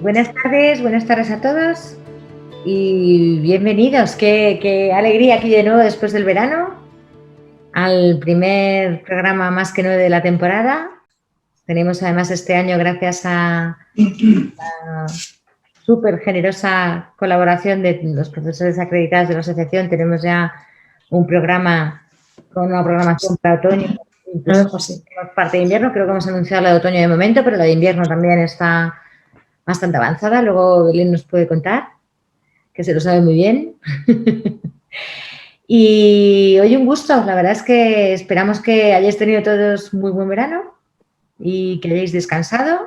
Buenas tardes a todos y bienvenidos. Qué alegría aquí de nuevo después del verano al primer programa más que 9 de la temporada. Tenemos además este año, gracias a la súper generosa colaboración de los profesores acreditados de la asociación, tenemos ya un programa con una programación para otoño. Incluso parte de invierno, creo que hemos anunciado la de otoño de momento, pero la de invierno también está bastante avanzada. Luego Belén nos puede contar, que se lo sabe muy bien. Y hoy un gusto, la verdad es que esperamos que hayáis tenido todos muy buen verano y que hayáis descansado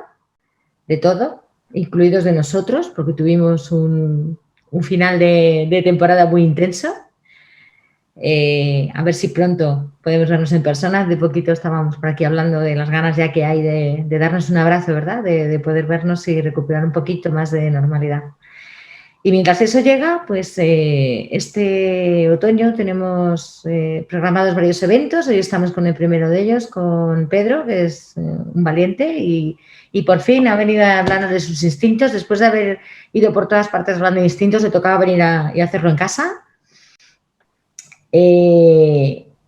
de todo, incluidos de nosotros, porque tuvimos un final de temporada muy intenso. A ver si pronto podemos vernos en persona. De poquito estábamos por aquí hablando de las ganas ya que hay de darnos un abrazo, ¿verdad? De poder vernos y recuperar un poquito más de normalidad. Y mientras eso llega, pues este otoño tenemos programados varios eventos. Hoy estamos con el primero de ellos, con Pedro, que es un valiente y por fin ha venido a hablarnos de sus instintos. Después de haber ido por todas partes hablando de instintos, le tocaba venir y hacerlo en casa.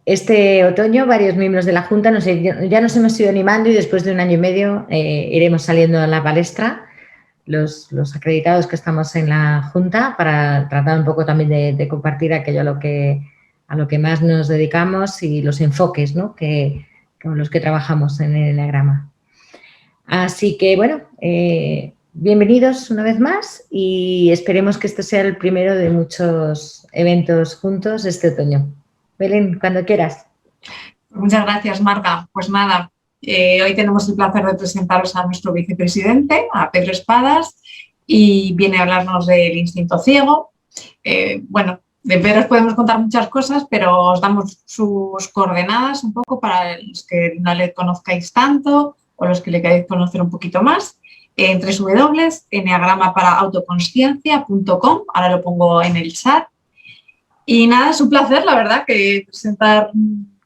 Este otoño varios miembros de la Junta ya nos hemos ido animando y después de un año y medio iremos saliendo a la palestra los acreditados que estamos en la Junta para tratar un poco también de compartir aquello a lo que más nos dedicamos y los enfoques, ¿no? con los que trabajamos en el Enneagrama. Así que, bueno, bienvenidos una vez más y esperemos que este sea el primero de muchos eventos juntos este otoño. Belén, cuando quieras. Muchas gracias, Marga. Pues nada, hoy tenemos el placer de presentaros a nuestro vicepresidente, a Pedro Espadas, y viene a hablarnos del instinto ciego. Bueno, de Pedro os podemos contar muchas cosas, pero os damos sus coordenadas un poco para los que no le conozcáis tanto o los que le queráis conocer un poquito más. En www.enneagramaparaautoconsciencia.com, ahora lo pongo en el chat. Y nada, es un placer, la verdad, que presentar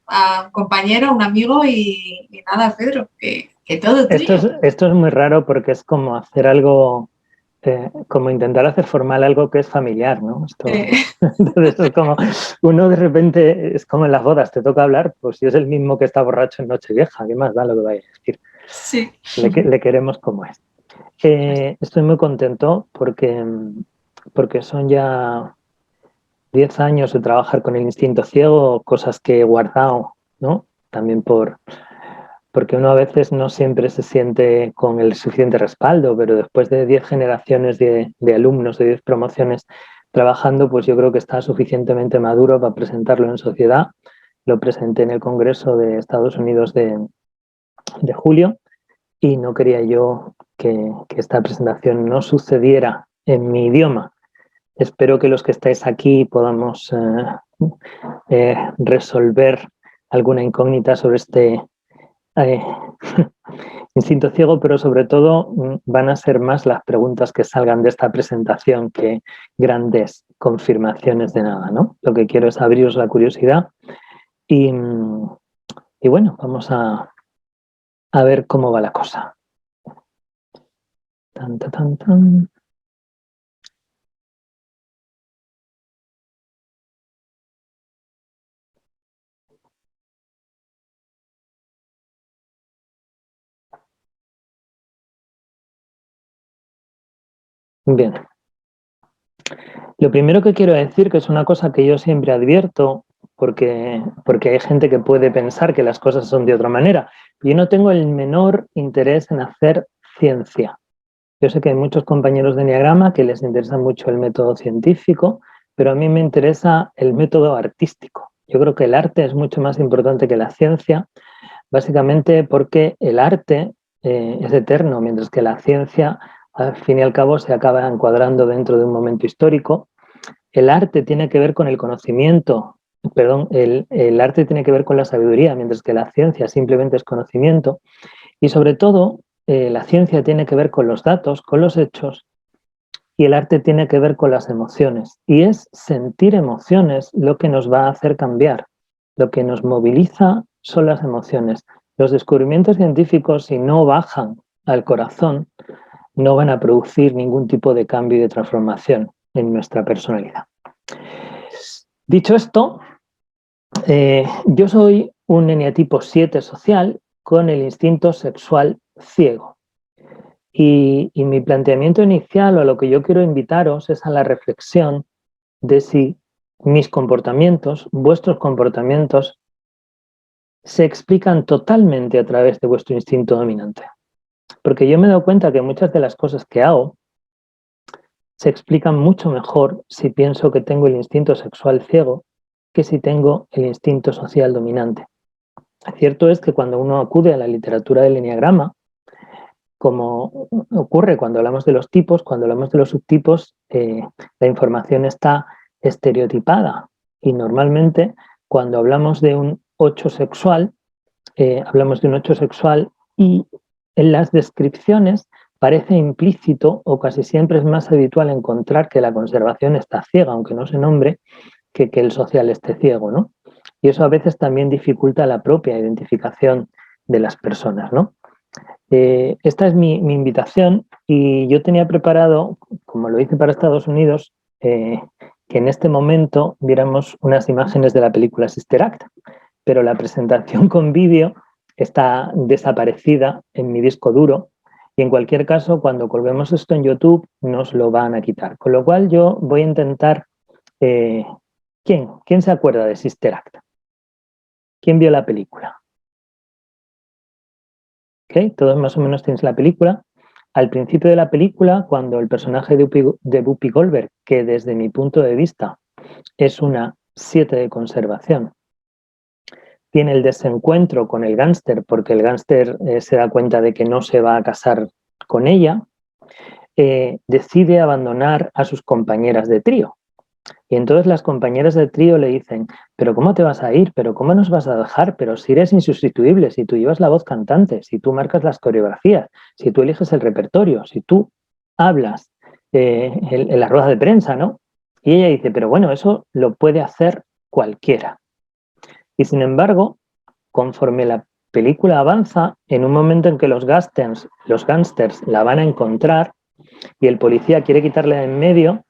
a un compañero, a un amigo y nada, Pedro, que todo tuyo. Esto es muy raro porque es como hacer algo, como intentar hacer formal algo que es familiar, ¿no? Entonces es como, uno de repente, es como en las bodas, te toca hablar, pues si es el mismo que está borracho en Nochevieja, ¿qué más da lo que vaya a decir? Sí. Le queremos como es. Estoy muy contento porque son ya 10 años de trabajar con el instinto ciego, cosas que he guardado, ¿no? También porque uno a veces no siempre se siente con el suficiente respaldo, pero después de 10 generaciones de alumnos, de 10 promociones trabajando, pues yo creo que está suficientemente maduro para presentarlo en sociedad. Lo presenté en el Congreso de Estados Unidos de julio y no quería yo que esta presentación no sucediera en mi idioma. Espero que los que estáis aquí podamos resolver alguna incógnita sobre este instinto ciego, pero sobre todo van a ser más las preguntas que salgan de esta presentación que grandes confirmaciones de nada, ¿no? Lo que quiero es abriros la curiosidad y bueno, vamos a ver cómo va la cosa. Tan, tan, tan, tan. Bien. Lo primero que quiero decir, que es una cosa que yo siempre advierto, porque hay gente que puede pensar que las cosas son de otra manera. Yo no tengo el menor interés en hacer ciencia. Yo sé que hay muchos compañeros de Enneagrama que les interesa mucho el método científico, pero a mí me interesa el método artístico. Yo creo que el arte es mucho más importante que la ciencia, básicamente porque el arte es eterno, mientras que la ciencia, al fin y al cabo, se acaba encuadrando dentro de un momento histórico. El arte tiene que ver con el conocimiento, perdón, el arte tiene que ver con la sabiduría, mientras que la ciencia simplemente es conocimiento. Y sobre todo, la ciencia tiene que ver con los datos, con los hechos, y el arte tiene que ver con las emociones. Y es sentir emociones lo que nos va a hacer cambiar. Lo que nos moviliza son las emociones. Los descubrimientos científicos, si no bajan al corazón, no van a producir ningún tipo de cambio y de transformación en nuestra personalidad. Dicho esto, yo soy un eneatipo 7 social con el instinto sexual ciego. Y mi planteamiento inicial, o a lo que yo quiero invitaros, es a la reflexión de si mis comportamientos, vuestros comportamientos, se explican totalmente a través de vuestro instinto dominante. Porque yo me he dado cuenta que muchas de las cosas que hago se explican mucho mejor si pienso que tengo el instinto sexual ciego que si tengo el instinto social dominante. Cierto es que cuando uno acude a la literatura del eneagrama, como ocurre cuando hablamos de los tipos, cuando hablamos de los subtipos, la información está estereotipada y normalmente cuando hablamos de un 8 sexual, hablamos de un 8 sexual y en las descripciones parece implícito o casi siempre es más habitual encontrar que la conservación está ciega, aunque no se nombre, que el social esté ciego, ¿no? Y eso a veces también dificulta la propia identificación de las personas, ¿no? Esta es mi invitación y yo tenía preparado, como lo hice para Estados Unidos, que en este momento viéramos unas imágenes de la película Sister Act, pero la presentación con vídeo está desaparecida en mi disco duro y en cualquier caso cuando colguemos esto en YouTube nos lo van a quitar. Con lo cual yo voy a intentar... ¿Quién se acuerda de Sister Act? ¿Quién vio la película? ¿Okay? Todos más o menos tenéis la película. Al principio de la película, cuando el personaje de Whoopi Goldberg, que desde mi punto de vista es una 7 de conservación, tiene el desencuentro con el gángster, porque el gángster se da cuenta de que no se va a casar con ella, decide abandonar a sus compañeras de trío. Y entonces las compañeras de trío le dicen, pero ¿cómo te vas a ir? ¿Pero cómo nos vas a dejar? Pero si eres insustituible, si tú llevas la voz cantante, si tú marcas las coreografías, si tú eliges el repertorio, si tú hablas en la rueda de prensa, ¿no? Y ella dice, pero bueno, eso lo puede hacer cualquiera. Y sin embargo, conforme la película avanza, en un momento en que los gángsters la van a encontrar y el policía quiere quitarle de en medio,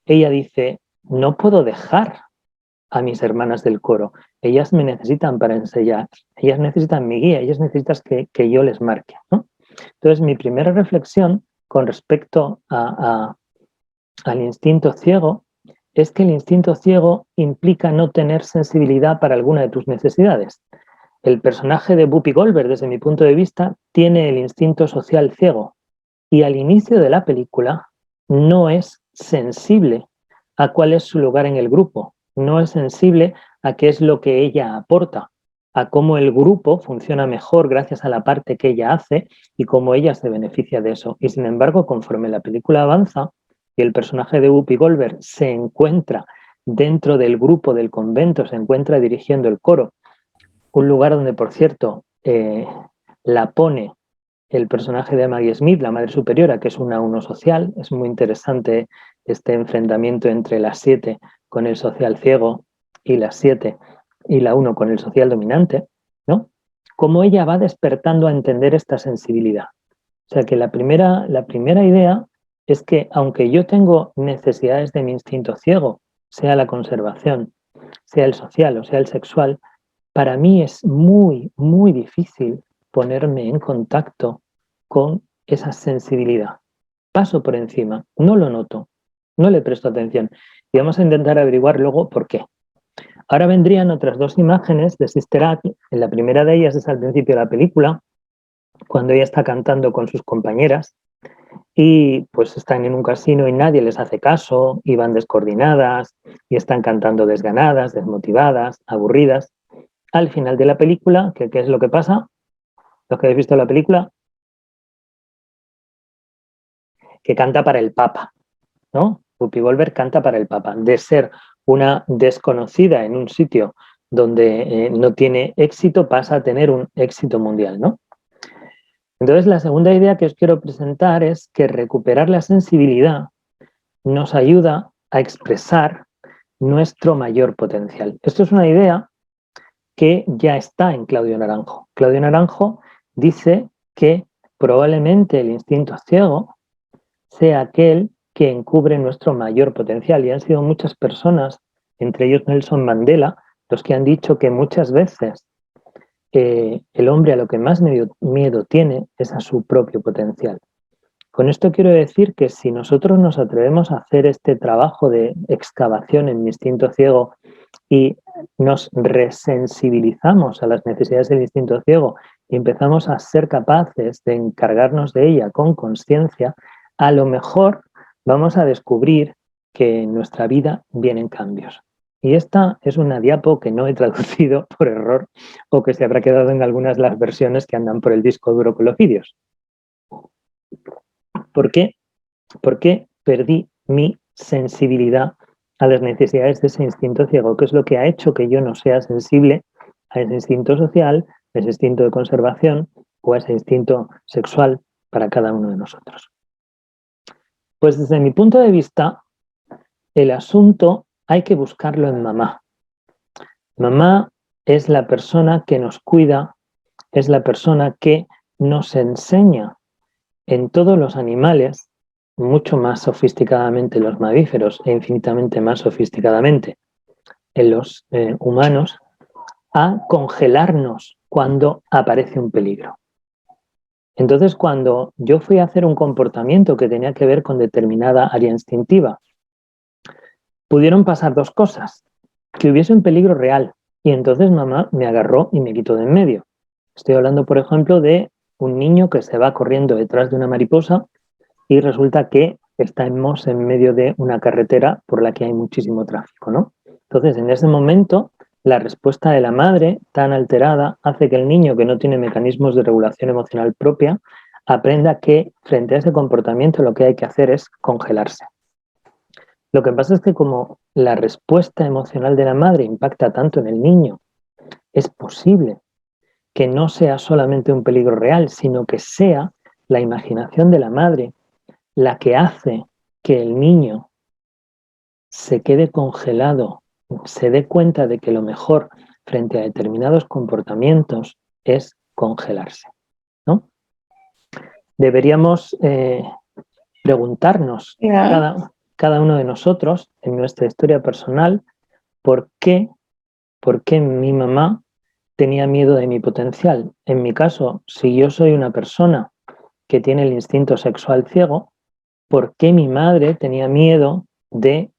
ella dice, no puedo dejar a mis hermanas del coro. Ellas me necesitan para ensayar. Ellas necesitan mi guía. Ellas necesitan que yo les marque, ¿no? Entonces, mi primera reflexión con respecto al instinto ciego es que el instinto ciego implica no tener sensibilidad para alguna de tus necesidades. El personaje de Whoopi Goldberg, desde mi punto de vista, tiene el instinto social ciego y al inicio de la película no es sensible a cuál es su lugar en el grupo, no es sensible a qué es lo que ella aporta, a cómo el grupo funciona mejor gracias a la parte que ella hace y cómo ella se beneficia de eso. Y sin embargo, conforme la película avanza y el personaje de Whoopi Goldberg se encuentra dentro del grupo del convento, se encuentra dirigiendo el coro, un lugar donde, por cierto, la pone el personaje de Maggie Smith, la Madre Superiora, que es una 1 social. Es muy interesante este enfrentamiento entre la 7 con el social ciego y la 7 y la 1 con el social dominante, ¿no? Cómo ella va despertando a entender esta sensibilidad. O sea que la primera idea es que aunque yo tengo necesidades de mi instinto ciego, sea la conservación, sea el social o sea el sexual, para mí es muy, muy difícil ponerme en contacto con esa sensibilidad. Paso por encima, no lo noto, no le presto atención. Y vamos a intentar averiguar luego por qué. Ahora vendrían otras 2 imágenes de Sister Act. En la primera de ellas es al principio de la película, cuando ella está cantando con sus compañeras y pues están en un casino y nadie les hace caso, y van descoordinadas y están cantando desganadas, desmotivadas, aburridas. Al final de la película, ¿qué es lo que pasa? Los que habéis visto la película, que canta para el Papa, ¿no? Whoopi Goldberg canta para el Papa. De ser una desconocida en un sitio donde no tiene éxito, pasa a tener un éxito mundial, ¿no? Entonces, la segunda idea que os quiero presentar es que recuperar la sensibilidad nos ayuda a expresar nuestro mayor potencial. Esto es una idea que ya está en Claudio Naranjo. Claudio Naranjo dice que probablemente el instinto ciego sea aquel que encubre nuestro mayor potencial. Y han sido muchas personas, entre ellos Nelson Mandela, los que han dicho que muchas veces el hombre a lo que más miedo tiene es a su propio potencial. Con esto quiero decir que si nosotros nos atrevemos a hacer este trabajo de excavación en mi instinto ciego y nos resensibilizamos a las necesidades del instinto ciego y empezamos a ser capaces de encargarnos de ella con conciencia, a lo mejor vamos a descubrir que en nuestra vida vienen cambios. Y esta es una diapo que no he traducido por error o que se habrá quedado en algunas de las versiones que andan por el disco duro con los vídeos. ¿Por qué? Porque perdí mi sensibilidad a las necesidades de ese instinto ciego, que es lo que ha hecho que yo no sea sensible a ese instinto social, a ese instinto de conservación o a ese instinto sexual para cada uno de nosotros. Pues desde mi punto de vista, el asunto hay que buscarlo en mamá. Mamá es la persona que nos cuida, es la persona que nos enseña en todos los animales, mucho más sofisticadamente en los mamíferos e infinitamente más sofisticadamente en los humanos, a congelarnos cuando aparece un peligro. Entonces, cuando yo fui a hacer un comportamiento que tenía que ver con determinada área instintiva, pudieron pasar dos cosas: que hubiese un peligro real y entonces mamá me agarró y me quitó de en medio. Estoy hablando, por ejemplo, de un niño que se va corriendo detrás de una mariposa y resulta que estamos en medio de una carretera por la que hay muchísimo tráfico, ¿no? Entonces, en ese momento, la respuesta de la madre, tan alterada, hace que el niño, que no tiene mecanismos de regulación emocional propia, aprenda que frente a ese comportamiento lo que hay que hacer es congelarse. Lo que pasa es que como la respuesta emocional de la madre impacta tanto en el niño, es posible que no sea solamente un peligro real, sino que sea la imaginación de la madre la que hace que el niño se quede congelado, se dé cuenta de que lo mejor frente a determinados comportamientos es congelarse, ¿no? Deberíamos preguntarnos cada uno de nosotros en nuestra historia personal por qué mi mamá tenía miedo de mi potencial. En mi caso, si yo soy una persona que tiene el instinto sexual ciego, ¿por qué mi madre tenía miedo de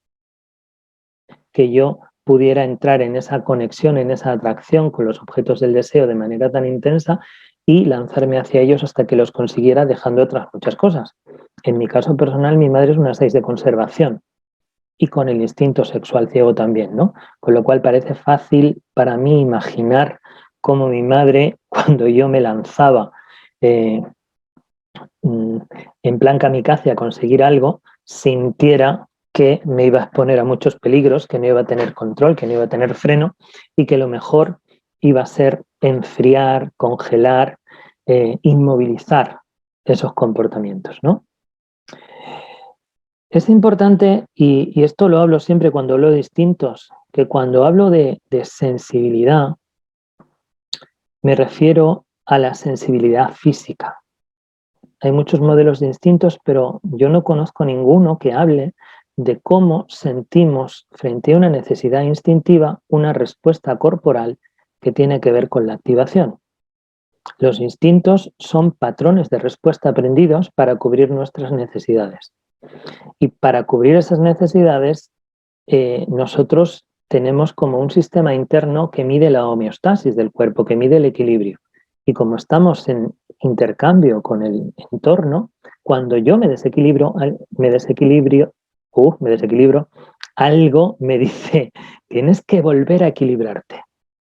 que yo pudiera entrar en esa conexión, en esa atracción con los objetos del deseo de manera tan intensa y lanzarme hacia ellos hasta que los consiguiera, dejando otras muchas cosas? En mi caso personal, mi madre es una 6 de conservación y con el instinto sexual ciego también, ¿no? Con lo cual parece fácil para mí imaginar cómo mi madre, cuando yo me lanzaba en plan kamikaze a conseguir algo, sintiera que me iba a exponer a muchos peligros, que no iba a tener control, que no iba a tener freno y que lo mejor iba a ser enfriar, congelar, inmovilizar esos comportamientos, ¿no? Es importante, y esto lo hablo siempre cuando hablo de instintos, que cuando hablo de sensibilidad me refiero a la sensibilidad física. Hay muchos modelos de instintos, pero yo no conozco ninguno que hable de cómo sentimos frente a una necesidad instintiva una respuesta corporal que tiene que ver con la activación. Los instintos son patrones de respuesta aprendidos para cubrir nuestras necesidades. Y para cubrir esas necesidades, nosotros tenemos como un sistema interno que mide la homeostasis del cuerpo, que mide el equilibrio. Y como estamos en intercambio con el entorno, cuando yo me desequilibro, algo me dice, tienes que volver a equilibrarte,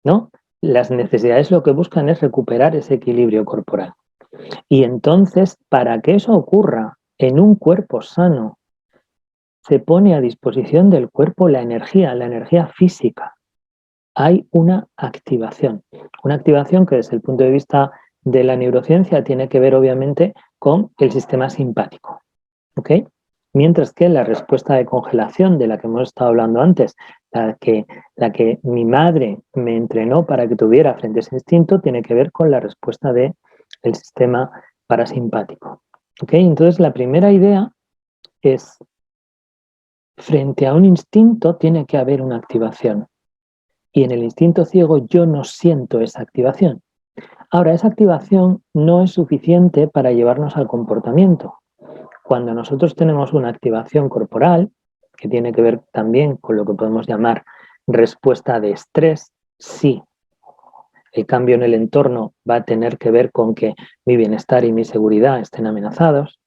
¿no? Las necesidades lo que buscan es recuperar ese equilibrio corporal. Y entonces, para que eso ocurra en un cuerpo sano, se pone a disposición del cuerpo la energía física. Hay una activación que desde el punto de vista de la neurociencia tiene que ver obviamente con el sistema simpático, ¿ok? Mientras que la respuesta de congelación de la que hemos estado hablando antes, la que mi madre me entrenó para que tuviera frente a ese instinto, tiene que ver con la respuesta del sistema parasimpático, ¿ok? Entonces la primera idea es, frente a un instinto tiene que haber una activación. Y en el instinto ciego yo no siento esa activación. Ahora, esa activación no es suficiente para llevarnos al comportamiento. Cuando nosotros tenemos una activación corporal, que tiene que ver también con lo que podemos llamar respuesta de estrés, sí, el cambio en el entorno va a tener que ver con que mi bienestar y mi seguridad estén amenazados.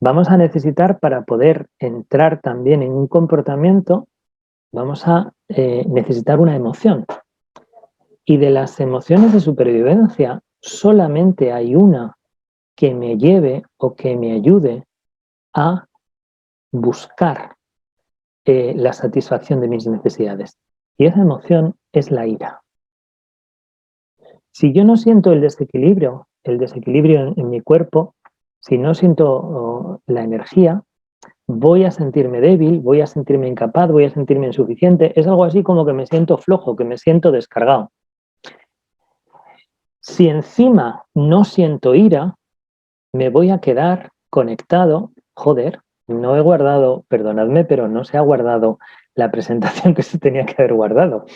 Vamos a necesitar, para poder entrar también en un comportamiento, vamos a necesitar una emoción. Y de las emociones de supervivencia, solamente hay una que me lleve o que me ayude a buscar la satisfacción de mis necesidades. Y esa emoción es la ira. Si yo no siento el desequilibrio en mi cuerpo, si no siento la energía, voy a sentirme débil, voy a sentirme incapaz, voy a sentirme insuficiente. Es algo así como que me siento flojo, que me siento descargado. Si encima no siento ira, me voy a quedar conectado. Joder, no he guardado, perdonadme, pero no se ha guardado la presentación que se tenía que haber guardado.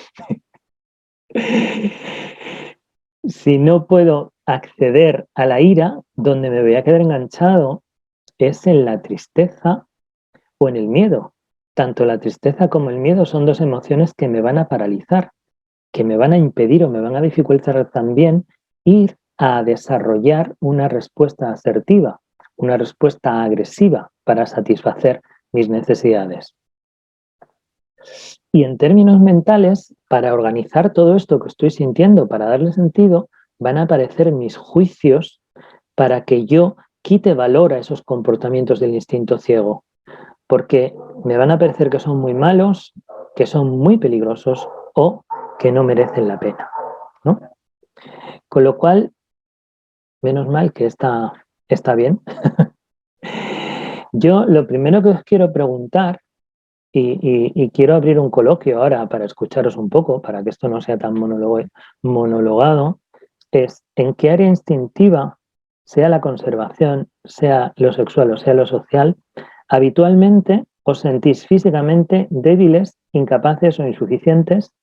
Si no puedo acceder a la ira, donde me voy a quedar enganchado es en la tristeza o en el miedo. Tanto la tristeza como el miedo son dos emociones que me van a paralizar, que me van a impedir o me van a dificultar también ir a desarrollar una respuesta asertiva, una respuesta agresiva para satisfacer mis necesidades. Y en términos mentales, para organizar todo esto que estoy sintiendo, para darle sentido, van a aparecer mis juicios para que yo quite valor a esos comportamientos del instinto ciego. Porque me van a parecer que son muy malos, que son muy peligrosos o que no merecen la pena, ¿no? Con lo cual, menos mal que está bien. Yo lo primero que os quiero preguntar, y quiero abrir un coloquio ahora para escucharos un poco, para que esto no sea tan monologado, es en qué área instintiva, sea la conservación, sea lo sexual o sea lo social, habitualmente os sentís físicamente débiles, incapaces o insuficientes,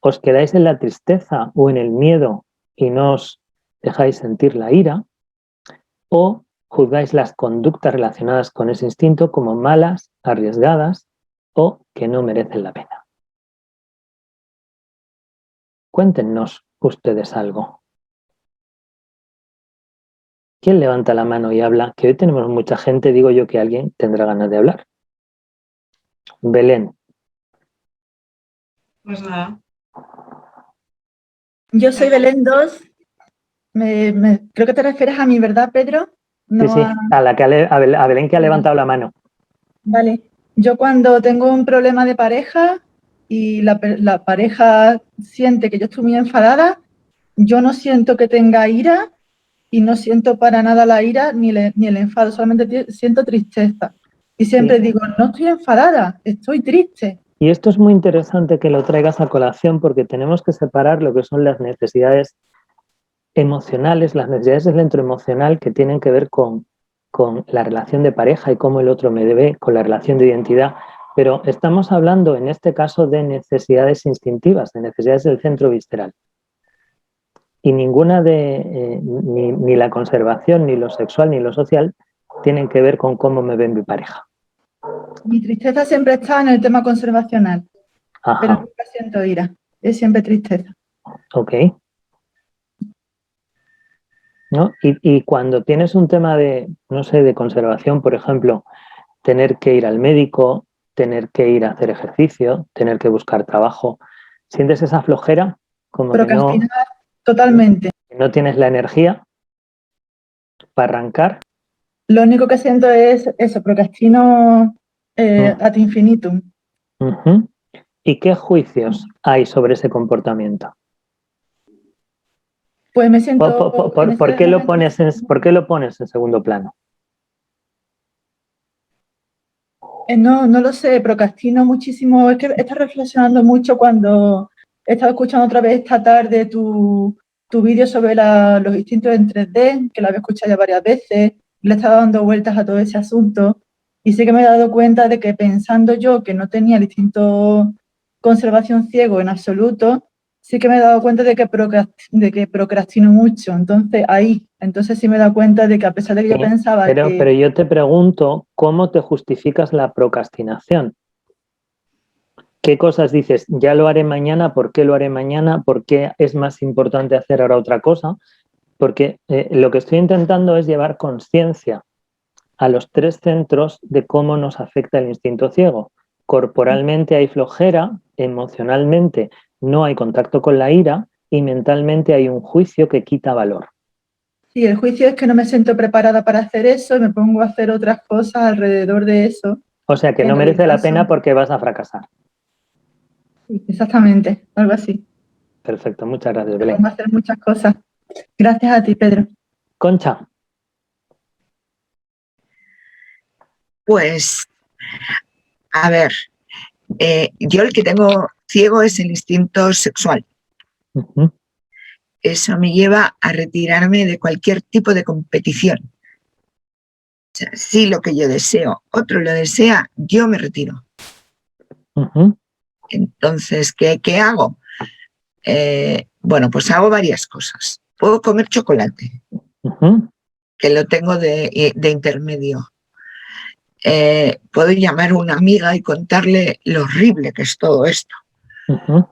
os quedáis en la tristeza o en el miedo y no os dejáis sentir la ira, o juzgáis las conductas relacionadas con ese instinto como malas, arriesgadas o que no merecen la pena. Cuéntenos ustedes algo. ¿Quién levanta la mano y habla? Que hoy tenemos mucha gente, digo yo que alguien tendrá ganas de hablar. Belén. Pues nada. Yo soy Belén 2. Creo que te refieres a mí, ¿verdad, Pedro? No Sí, a Belén que ha levantado la mano. Vale. Yo cuando tengo un problema de pareja y la pareja siente que yo estoy muy enfadada, yo no siento que tenga ira y no siento para nada la ira ni el enfado, solamente siento tristeza. Y siempre digo, no estoy enfadada, estoy triste. Y esto es muy interesante que lo traigas a colación porque tenemos que separar lo que son las necesidades emocionales, las necesidades del centro emocional que tienen que ver con la relación de pareja y cómo el otro me debe, con la relación de identidad. Pero estamos hablando en este caso de necesidades instintivas, de necesidades del centro visceral. Y ninguna ni la conservación, ni lo sexual, ni lo social tienen que ver con cómo me ve mi pareja. Mi tristeza siempre está en el tema conservacional. Ajá. Pero nunca siento ira, es siempre tristeza. Ok. ¿No? Y cuando tienes un tema de, no sé, de conservación, por ejemplo, tener que ir al médico, tener que ir a hacer ejercicio, tener que buscar trabajo, ¿sientes esa flojera? Como procrastinar totalmente. ¿No tienes la energía para arrancar? Lo único que siento es eso, procrastino ad infinitum. ¿Y qué juicios hay sobre ese comportamiento? Pues me siento... ¿Por qué lo pones en segundo plano? No lo sé, procrastino muchísimo. Es que he estado reflexionando mucho cuando he estado escuchando otra vez esta tarde tu vídeo sobre los instintos en 3D, que lo había escuchado ya varias veces, le he estado dando vueltas a todo ese asunto Y sí que me he dado cuenta de que pensando yo que no tenía el instinto conservación ciego en absoluto, sí que me he dado cuenta de que procrastino mucho. Entonces sí me he dado cuenta de que a pesar de que yo pensaba pero yo te pregunto, ¿cómo te justificas la procrastinación? ¿Qué cosas dices? Ya lo haré mañana, ¿por qué lo haré mañana? ¿Por qué es más importante hacer ahora otra cosa? Porque lo que estoy intentando es llevar conciencia a los 3 centros de cómo nos afecta el instinto ciego. Corporalmente hay flojera, emocionalmente no hay contacto con la ira y mentalmente hay un juicio que quita valor. Sí, el juicio es que no me siento preparada para hacer eso y me pongo a hacer otras cosas alrededor de eso. O sea que no merece la pena porque vas a fracasar. Sí, exactamente, algo así. Perfecto, muchas gracias, Belén. Vamos a hacer muchas cosas. Gracias a ti, Pedro. Concha. Pues, a ver, yo el que tengo ciego es el instinto sexual. Uh-huh. Eso me lleva a retirarme de cualquier tipo de competición. O sea, si lo que yo deseo, otro lo desea, yo me retiro. Uh-huh. Entonces, ¿qué hago? Bueno, pues hago varias cosas. Puedo comer chocolate, Uh-huh. que lo tengo de intermedio. Puedo llamar a una amiga y contarle lo horrible que es todo esto. Uh-huh.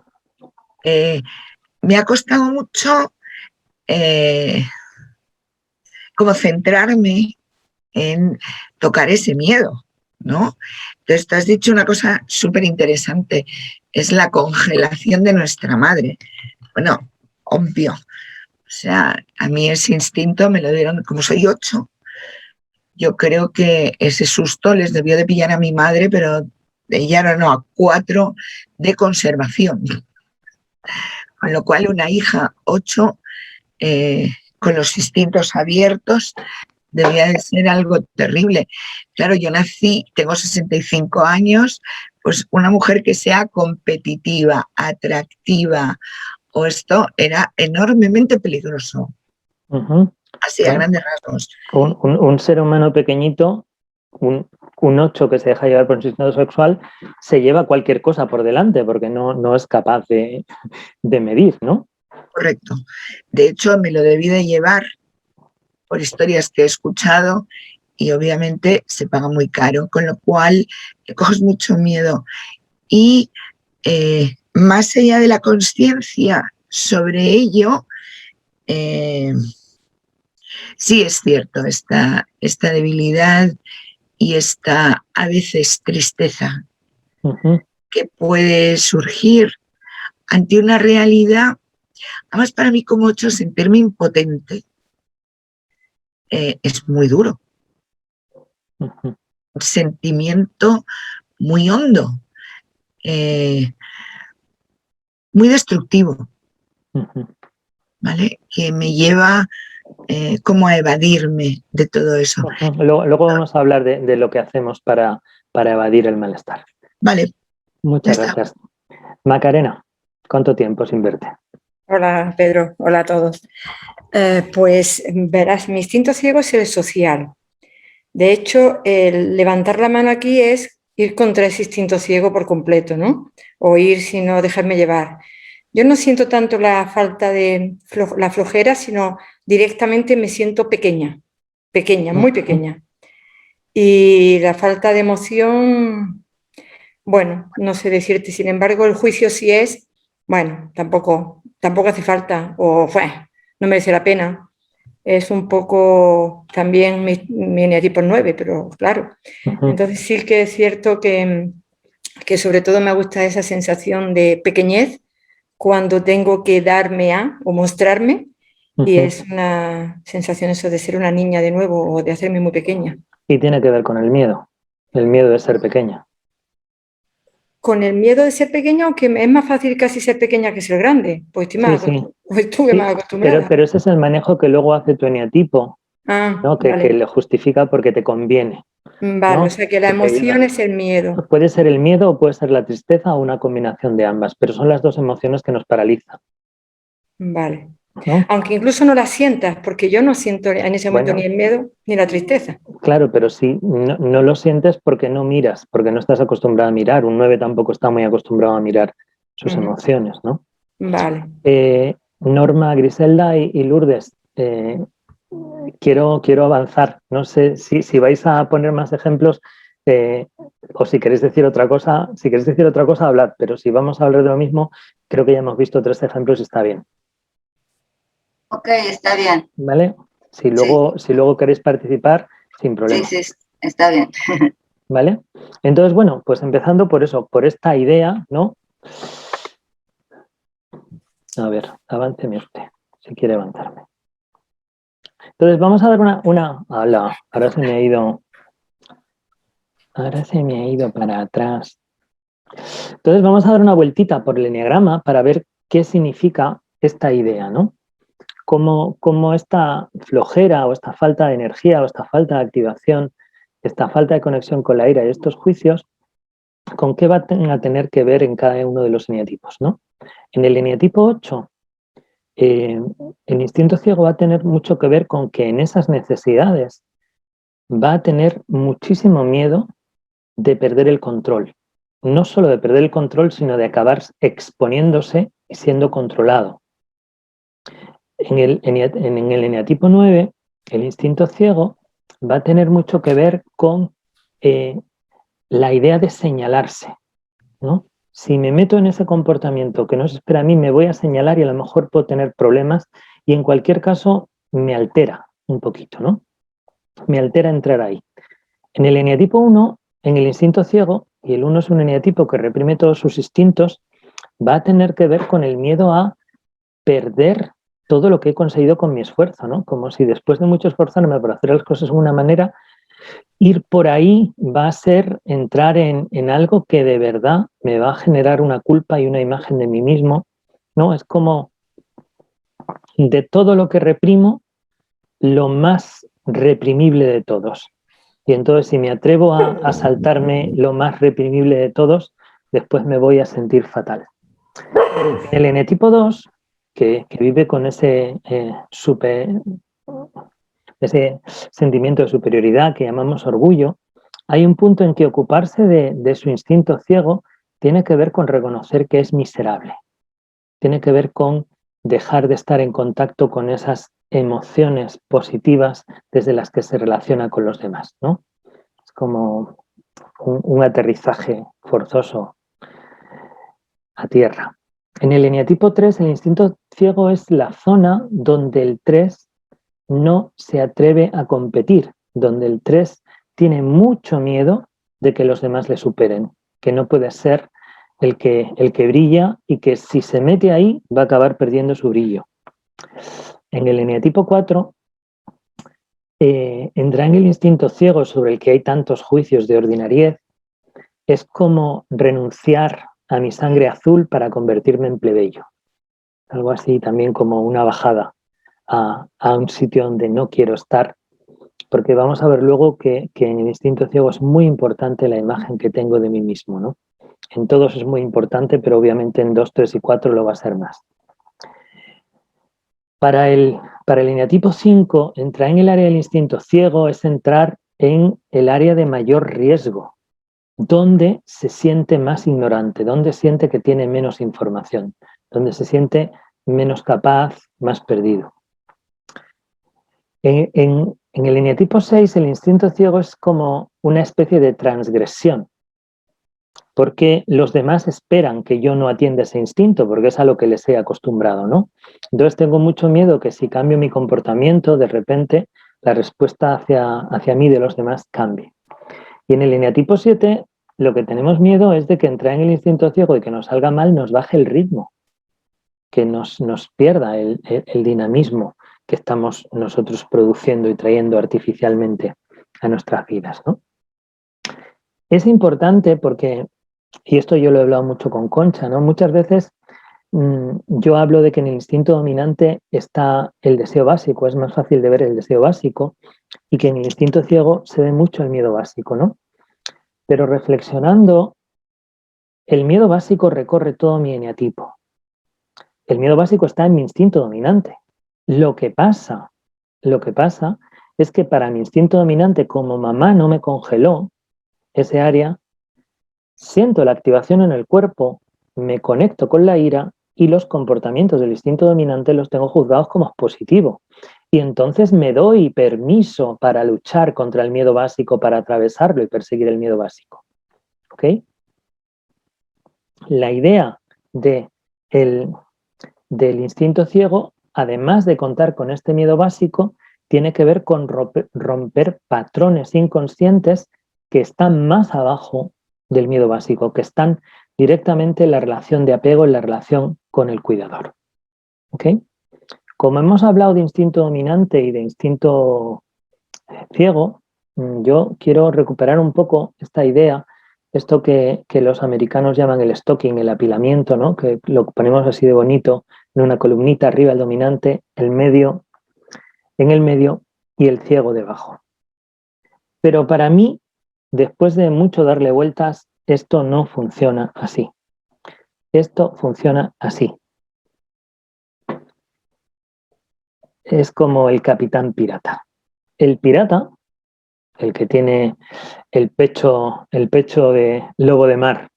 Me ha costado mucho como centrarme en tocar ese miedo, ¿no? Entonces, te has dicho una cosa súper interesante, es la congelación de nuestra madre. Bueno, obvio. O sea, a mí ese instinto me lo dieron, como soy 8, yo creo que ese susto les debió de pillar a mi madre, pero ella no, a 4 de conservación. Con lo cual, una hija 8, con los instintos abiertos, debía de ser algo terrible. Claro, yo nací, tengo 65 años, pues una mujer que sea competitiva, atractiva, o esto era enormemente peligroso. Uh-huh. Así, a grandes rasgos. Un ser humano pequeñito, un 8 que se deja llevar por un instinto sexual, se lleva cualquier cosa por delante porque no es capaz de medir, ¿no? Correcto. De hecho, me lo debí de llevar por historias que he escuchado y obviamente se paga muy caro, con lo cual coges mucho miedo. Y más allá de la conciencia sobre ello, sí es cierto, esta debilidad y esta a veces tristeza uh-huh. que puede surgir ante una realidad, además para mí como 8 sentirme impotente es muy duro. Uh-huh. Un sentimiento muy hondo, muy destructivo, Uh-huh. ¿vale? Que me lleva como a evadirme de todo eso. Uh-huh. Luego vamos a hablar de lo que hacemos para evadir el malestar. Vale. Muchas gracias. Macarena, ¿cuánto tiempo sin verte? Hola, Pedro. Hola a todos. Pues verás, mi instinto ciego es el social. De hecho, el levantar la mano aquí es ir contra ese instinto ciego por completo, ¿no? O ir sino dejarme llevar. Yo no siento tanto la falta de la flojera, sino directamente me siento pequeña, muy pequeña. Y la falta de emoción, bueno, no sé decirte. Sin embargo, el juicio sí es, bueno, tampoco hace falta, o no merece la pena. Es un poco también mi eneatipo 9, pero claro. Uh-huh. Entonces sí que es cierto que sobre todo me gusta esa sensación de pequeñez cuando tengo que darme o mostrarme, uh-huh. Y es una sensación eso de ser una niña de nuevo o de hacerme muy pequeña. Y tiene que ver con el miedo de ser pequeña. Con el miedo de ser pequeña, aunque es más fácil casi ser pequeña que ser grande, pues estuve más acostumbrada. Pero ese es el manejo que luego hace tu eneatipo, ¿no? Vale. Que le justifica porque te conviene. Vale, ¿no? O sea que la emoción es el miedo. Puede ser el miedo o puede ser la tristeza o una combinación de ambas, pero son las 2 emociones que nos paralizan. Vale. ¿No? Aunque incluso no las sientas, porque yo no siento en ese momento ni el miedo ni la tristeza. Claro, pero si no lo sientes porque no miras, porque no estás acostumbrado a mirar. Un 9 tampoco está muy acostumbrado a mirar sus emociones, ¿no? Vale. Norma, Griselda y Lourdes, quiero avanzar. No sé si vais a poner más ejemplos o si queréis decir otra cosa. Si queréis decir otra cosa, hablad. Pero si vamos a hablar de lo mismo, creo que ya hemos visto 3 ejemplos y está bien. Ok, está bien. ¿Vale? Si luego queréis participar, sin problema. Sí, está bien. ¿Vale? Entonces, bueno, pues empezando por eso, por esta idea, ¿no? A ver, avánceme usted, si quiere avanzarme. Entonces, vamos a dar ahora se me ha ido para atrás. Entonces, vamos a dar una vueltita por el eneagrama para ver qué significa esta idea, ¿no? Cómo esta flojera o esta falta de energía o esta falta de activación, esta falta de conexión con la ira y estos juicios, ¿con qué van a tener que ver en cada uno de los eneatipos, ¿no? En el eneatipo 8, el instinto ciego va a tener mucho que ver con que en esas necesidades va a tener muchísimo miedo de perder el control. No solo de perder el control, sino de acabar exponiéndose y siendo controlado. En el eneatipo 9, el instinto ciego va a tener mucho que ver con la idea de señalarse, ¿no? Si me meto en ese comportamiento que no se espera a mí, me voy a señalar y a lo mejor puedo tener problemas y en cualquier caso me altera un poquito, ¿no? Me altera entrar ahí. En el eneatipo 1, en el instinto ciego, y el 1 es un eneatipo que reprime todos sus instintos, va a tener que ver con el miedo a perder todo lo que he conseguido con mi esfuerzo, ¿no? Como si después de mucho esforzarme por hacer las cosas de una manera, ir por ahí va a ser entrar en algo que de verdad me va a generar una culpa y una imagen de mí mismo, ¿no? Es como de todo lo que reprimo, lo más reprimible de todos. Y entonces si me atrevo a saltarme lo más reprimible de todos, después me voy a sentir fatal. En el eneatipo 2, que vive con ese sentimiento de superioridad que llamamos orgullo, hay un punto en que ocuparse de su instinto ciego tiene que ver con reconocer que es miserable. Tiene que ver con dejar de estar en contacto con esas emociones positivas desde las que se relaciona con los demás, ¿no? Es como un aterrizaje forzoso a tierra. En el eneatipo 3, el instinto ciego es la zona donde el 3 no se atreve a competir, donde el 3 tiene mucho miedo de que los demás le superen, que no puede ser el que brilla y que si se mete ahí va a acabar perdiendo su brillo. En el eneatipo 4 entrar en el instinto ciego sobre el que hay tantos juicios de ordinariez es como renunciar a mi sangre azul para convertirme en plebeyo. Algo así también como una bajada a un sitio donde no quiero estar, porque vamos a ver luego que en el instinto ciego es muy importante la imagen que tengo de mí mismo, ¿no? En todos es muy importante, pero obviamente en 2, 3 y 4 lo va a ser más. Para el eneatipo 5, entrar en el área del instinto ciego es entrar en el área de mayor riesgo, donde se siente más ignorante, donde siente que tiene menos información, donde se siente menos capaz, más perdido. En el eneatipo 6, el instinto ciego es como una especie de transgresión, porque los demás esperan que yo no atienda ese instinto, porque es a lo que les he acostumbrado, ¿no? Entonces tengo mucho miedo que si cambio mi comportamiento, de repente la respuesta hacia mí de los demás cambie. Y en el eneatipo 7, lo que tenemos miedo es de que entrar en el instinto ciego y que nos salga mal nos baje el ritmo, que nos pierda el dinamismo que estamos nosotros produciendo y trayendo artificialmente a nuestras vidas, ¿no? Es importante porque, y esto yo lo he hablado mucho con Concha, ¿no? Muchas veces yo hablo de que en el instinto dominante está el deseo básico, es más fácil de ver el deseo básico, y que en el instinto ciego se ve mucho el miedo básico, ¿no? Pero reflexionando, el miedo básico recorre todo mi eneatipo. El miedo básico está en mi instinto dominante. Lo que pasa es que para mi instinto dominante, como mamá no me congeló ese área, siento la activación en el cuerpo, me conecto con la ira y los comportamientos del instinto dominante los tengo juzgados como positivos. Y entonces me doy permiso para luchar contra el miedo básico, para atravesarlo y perseguir el miedo básico. ¿Ok? La idea del instinto ciego, además de contar con este miedo básico, tiene que ver con romper patrones inconscientes que están más abajo del miedo básico, que están directamente en la relación de apego, en la relación con el cuidador. ¿Ok? Como hemos hablado de instinto dominante y de instinto ciego, yo quiero recuperar un poco esta idea, esto que los americanos llaman el stocking, el apilamiento, ¿no? Que lo ponemos así de bonito, en una columnita, arriba el dominante, en el medio y el ciego debajo. Pero para mí, después de mucho darle vueltas, esto no funciona así. Esto funciona así. Es como el capitán pirata. El pirata, el que tiene el pecho de lobo de mar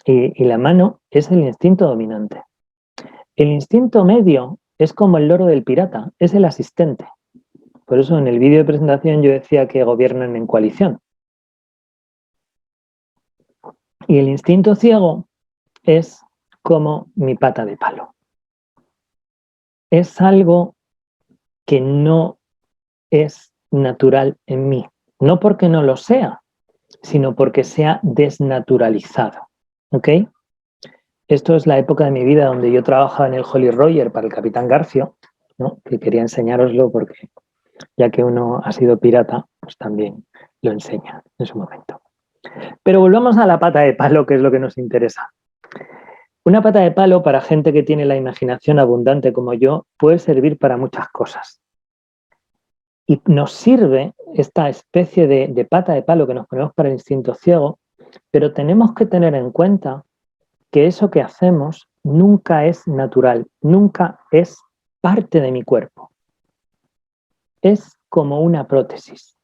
y la mano, es el instinto dominante. El instinto medio es como el loro del pirata, es el asistente. Por eso en el vídeo de presentación yo decía que gobiernan en coalición. Y el instinto ciego es como mi pata de palo. Es algo que no es natural en mí. No porque no lo sea, sino porque se ha desnaturalizado. ¿Ok? Esto es la época de mi vida donde yo trabajaba en el Holly Roger para el Capitán Garfio, ¿no? Que quería enseñároslo porque ya que uno ha sido pirata, pues también lo enseña en su momento. Pero volvamos a la pata de palo, que es lo que nos interesa. Una pata de palo para gente que tiene la imaginación abundante como yo puede servir para muchas cosas. Y nos sirve esta especie de pata de palo que nos ponemos para el instinto ciego, pero tenemos que tener en cuenta que eso que hacemos nunca es natural, nunca es parte de mi cuerpo. Es como una prótesis.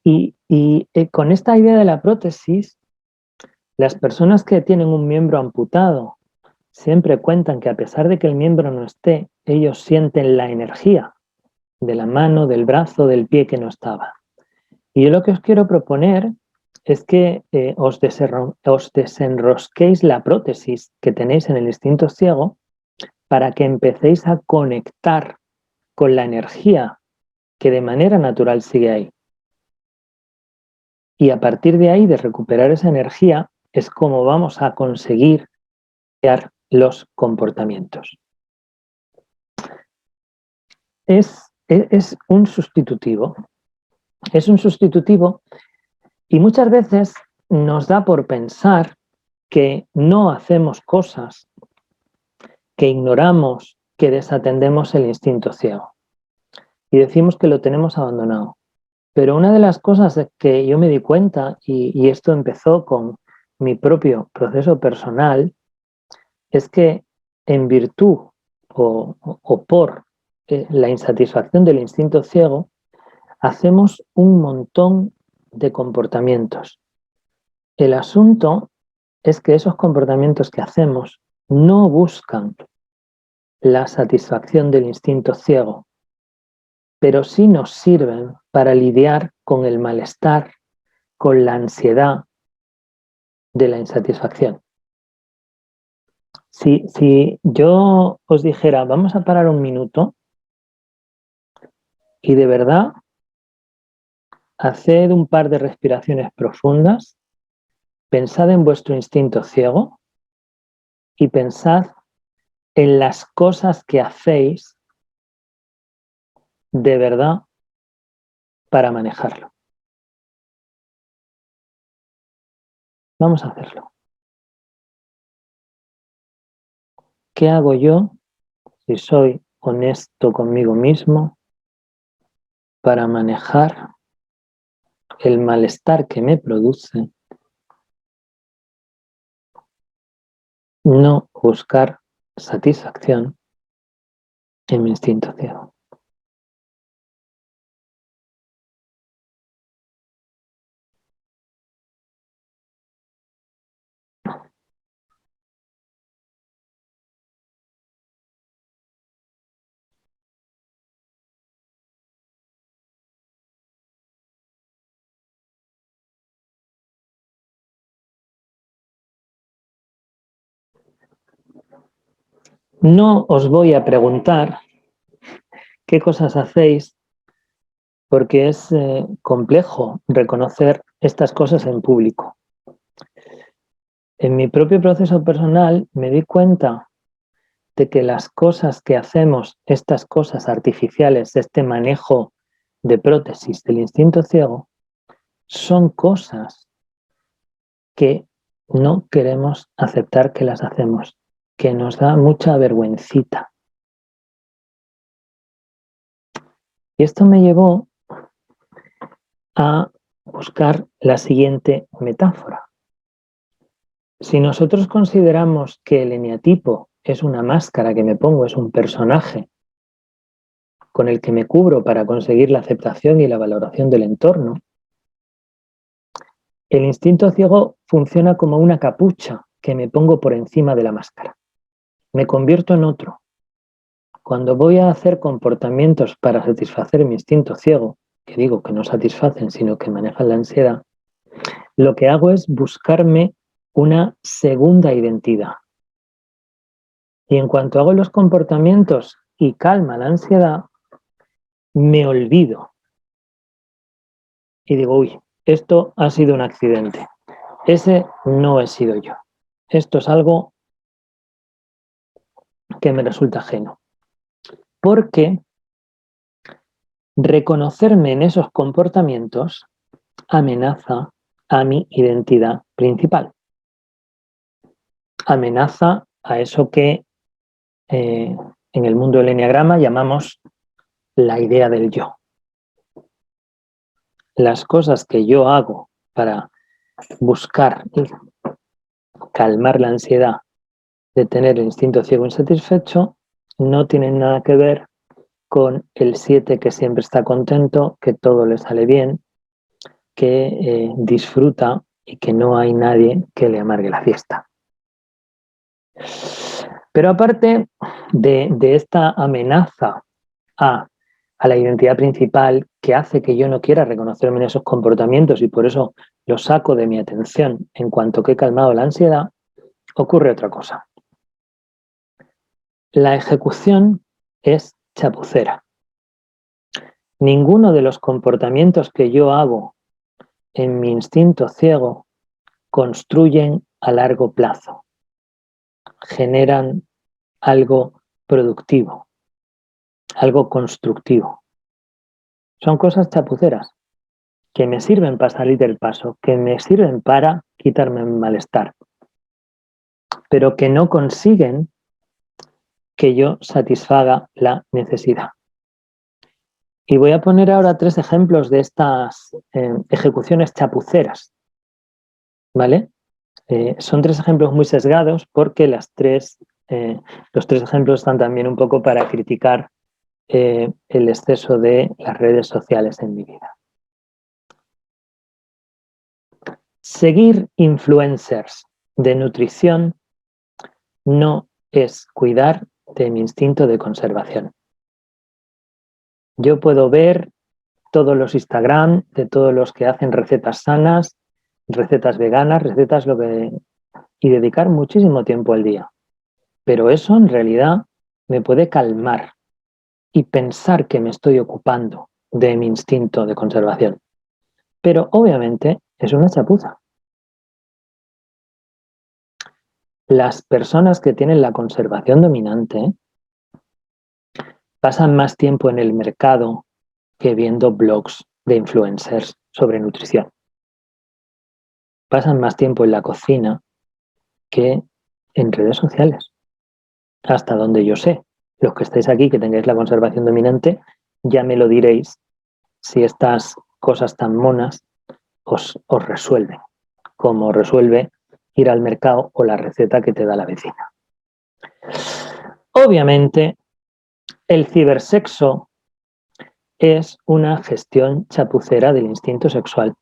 Y con esta idea de la prótesis, las personas que tienen un miembro amputado siempre cuentan que a pesar de que el miembro no esté, ellos sienten la energía de la mano, del brazo, del pie que no estaba. Y yo lo que os quiero proponer es que os desenrosquéis la prótesis que tenéis en el instinto ciego para que empecéis a conectar con la energía que de manera natural sigue ahí. Y a partir de ahí, de recuperar esa energía, es como vamos a conseguir crear los comportamientos. Es un sustitutivo. Es un sustitutivo y muchas veces nos da por pensar que no hacemos cosas, que ignoramos, que desatendemos el instinto ciego. Y decimos que lo tenemos abandonado. Pero una de las cosas que yo me di cuenta, y esto empezó con mi propio proceso personal, es que en virtud o por la insatisfacción del instinto ciego, hacemos un montón de comportamientos. El asunto es que esos comportamientos que hacemos no buscan la satisfacción del instinto ciego, pero sí nos sirven para lidiar con el malestar, con la ansiedad de la insatisfacción. Si yo os dijera, vamos a parar un minuto y de verdad haced un par de respiraciones profundas, pensad en vuestro instinto ciego y pensad en las cosas que hacéis de verdad para manejarlo. Vamos a hacerlo. ¿Qué hago yo, si soy honesto conmigo mismo, para manejar el malestar que me produce no buscar satisfacción, en mi instinto ciego. No os voy a preguntar qué cosas hacéis, porque es complejo reconocer estas cosas en público. En mi propio proceso personal me di cuenta de que las cosas que hacemos, estas cosas artificiales, este manejo de prótesis del instinto ciego, son cosas que no queremos aceptar que las hacemos, que nos da mucha vergüencita. Y esto me llevó a buscar la siguiente metáfora. Si nosotros consideramos que el eneatipo es una máscara que me pongo, es un personaje con el que me cubro para conseguir la aceptación y la valoración del entorno, el instinto ciego funciona como una capucha que me pongo por encima de la máscara. Me convierto en otro. Cuando voy a hacer comportamientos para satisfacer mi instinto ciego, que digo que no satisfacen, sino que manejan la ansiedad, lo que hago es buscarme una segunda identidad. Y en cuanto hago los comportamientos y calma la ansiedad, me olvido. Y digo, uy, esto ha sido un accidente. Ese no he sido yo. Esto es algo que me resulta ajeno. Porque reconocerme en esos comportamientos amenaza a mi identidad principal. Amenaza a eso que en el mundo del eneagrama llamamos la idea del yo. Las cosas que yo hago para buscar calmar la ansiedad de tener el instinto ciego insatisfecho no tienen nada que ver con el 7 que siempre está contento, que todo le sale bien, que disfruta y que no hay nadie que le amargue la fiesta. Pero aparte de esta amenaza a la identidad principal que hace que yo no quiera reconocerme en esos comportamientos y por eso lo saco de mi atención en cuanto que he calmado la ansiedad, ocurre otra cosa. La ejecución es chapucera. Ninguno de los comportamientos que yo hago en mi instinto ciego construyen a largo plazo, generan algo productivo, algo constructivo. Son cosas chapuceras que me sirven para salir del paso, que me sirven para quitarme el malestar, pero que no consiguen que yo satisfaga la necesidad. Y voy a poner ahora 3 ejemplos de estas ejecuciones chapuceras, ¿vale? Son 3 ejemplos muy sesgados porque los 3 ejemplos están también un poco para criticar el exceso de las redes sociales en mi vida. Seguir influencers de nutrición no es cuidar de mi instinto de conservación. Yo puedo ver todos los Instagram de todos los que hacen recetas sanas, recetas veganas, recetas y dedicar muchísimo tiempo al día. Pero eso en realidad me puede calmar y pensar que me estoy ocupando de mi instinto de conservación. Pero obviamente es una chapuza. Las personas que tienen la conservación dominante pasan más tiempo en el mercado que viendo blogs de influencers sobre nutrición. Pasan más tiempo en la cocina que en redes sociales. Hasta donde yo sé. Los que estáis aquí, que tengáis la conservación dominante, ya me lo diréis si estas cosas tan monas os resuelven, como resuelve ir al mercado o la receta que te da la vecina. Obviamente, el cibersexo es una gestión chapucera del instinto sexual.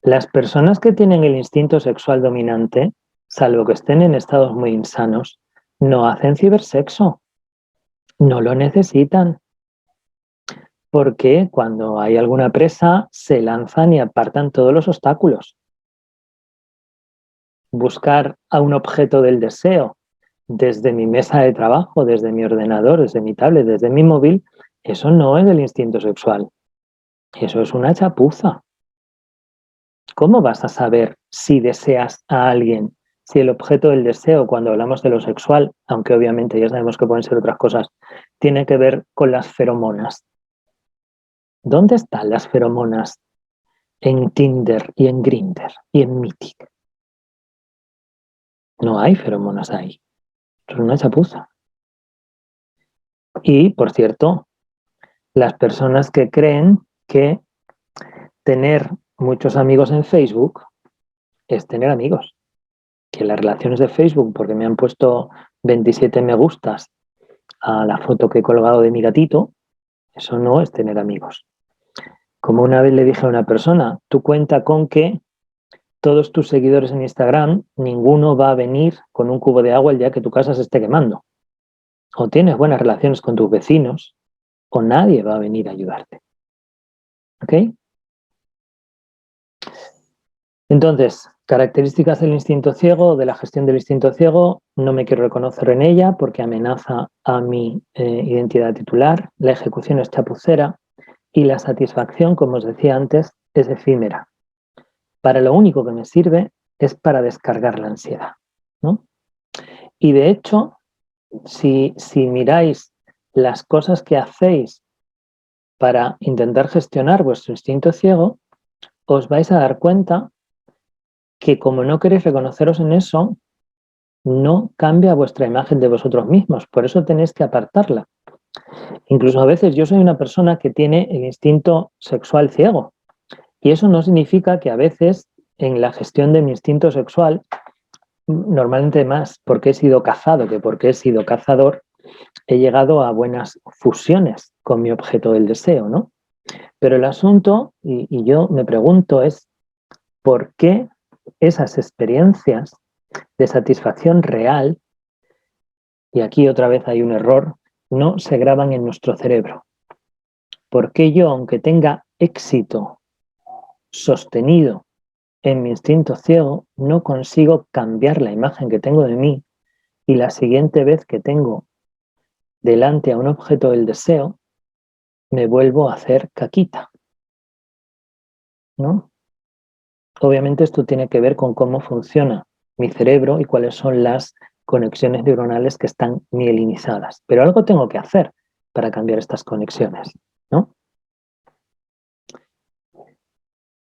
Las personas que tienen el instinto sexual dominante, salvo que estén en estados muy insanos, no hacen cibersexo. No lo necesitan. Porque cuando hay alguna presa, se lanzan y apartan todos los obstáculos. Buscar a un objeto del deseo desde mi mesa de trabajo, desde mi ordenador, desde mi tablet, desde mi móvil, eso no es del instinto sexual. Eso es una chapuza. ¿Cómo vas a saber si deseas a alguien? Si el objeto del deseo, cuando hablamos de lo sexual, aunque obviamente ya sabemos que pueden ser otras cosas, tiene que ver con las feromonas. ¿Dónde están las feromonas en Tinder y en Grindr y en Mythic? No hay feromonas ahí. Es una chapuza. Y, por cierto, las personas que creen que tener muchos amigos en Facebook es tener amigos. Que las relaciones de Facebook, porque me han puesto 27 me gustas a la foto que he colgado de mi gatito, eso no es tener amigos. Como una vez le dije a una persona, tú cuenta con que todos tus seguidores en Instagram, ninguno va a venir con un cubo de agua el día que tu casa se esté quemando. O tienes buenas relaciones con tus vecinos, o nadie va a venir a ayudarte. ¿Ok? Entonces, características del instinto ciego, de la gestión del instinto ciego, no me quiero reconocer en ella porque amenaza a mi identidad titular, la ejecución es chapucera y la satisfacción, como os decía antes, es efímera. Para lo único que me sirve es para descargar la ansiedad, ¿no? Y de hecho, si miráis las cosas que hacéis para intentar gestionar vuestro instinto ciego, os vais a dar cuenta que como no queréis reconoceros en eso, no cambia vuestra imagen de vosotros mismos. Por eso tenéis que apartarla. Incluso a veces yo soy una persona que tiene el instinto sexual ciego. Y eso no significa que a veces en la gestión de mi instinto sexual, normalmente más porque he sido cazado que porque he sido cazador, he llegado a buenas fusiones con mi objeto del deseo, ¿no? Pero el asunto, y yo me pregunto, es ¿por qué esas experiencias de satisfacción real, y aquí otra vez hay un error, no se graban en nuestro cerebro? ¿Por qué yo, aunque tenga éxito sostenido en mi instinto ciego, no consigo cambiar la imagen que tengo de mí y la siguiente vez que tengo delante a un objeto del deseo, me vuelvo a hacer caquita? ¿No? Obviamente esto tiene que ver con cómo funciona mi cerebro y cuáles son las conexiones neuronales que están mielinizadas. Pero algo tengo que hacer para cambiar estas conexiones, ¿no?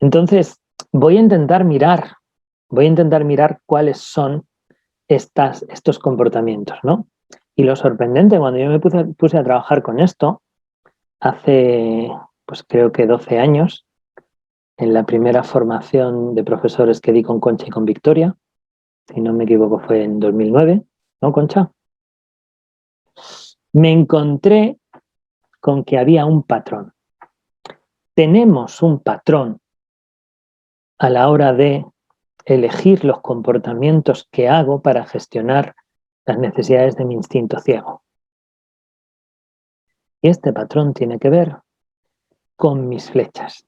Entonces, voy a intentar mirar cuáles son estos comportamientos, ¿no? Y lo sorprendente, cuando yo me puse a trabajar con esto, hace, pues creo que 12 años, en la primera formación de profesores que di con Concha y con Victoria, si no me equivoco fue en 2009, ¿no, Concha? Me encontré con que había un patrón. Tenemos un patrón a la hora de elegir los comportamientos que hago para gestionar las necesidades de mi instinto ciego. Y este patrón tiene que ver con mis flechas.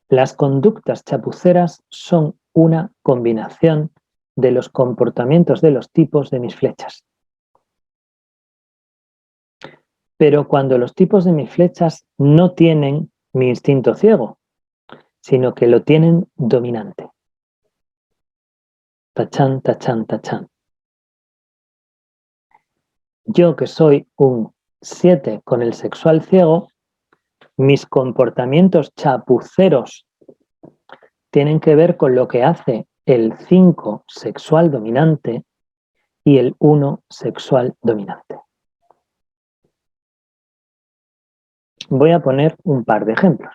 Las conductas chapuceras son una combinación de los comportamientos de los tipos de mis flechas. Pero cuando los tipos de mis flechas no tienen mi instinto ciego, sino que lo tienen dominante. Tachán, tachán, tachán. Yo que soy un 7 con el sexual ciego, mis comportamientos chapuceros tienen que ver con lo que hace el 5 sexual dominante y el 1 sexual dominante. Voy a poner un par de ejemplos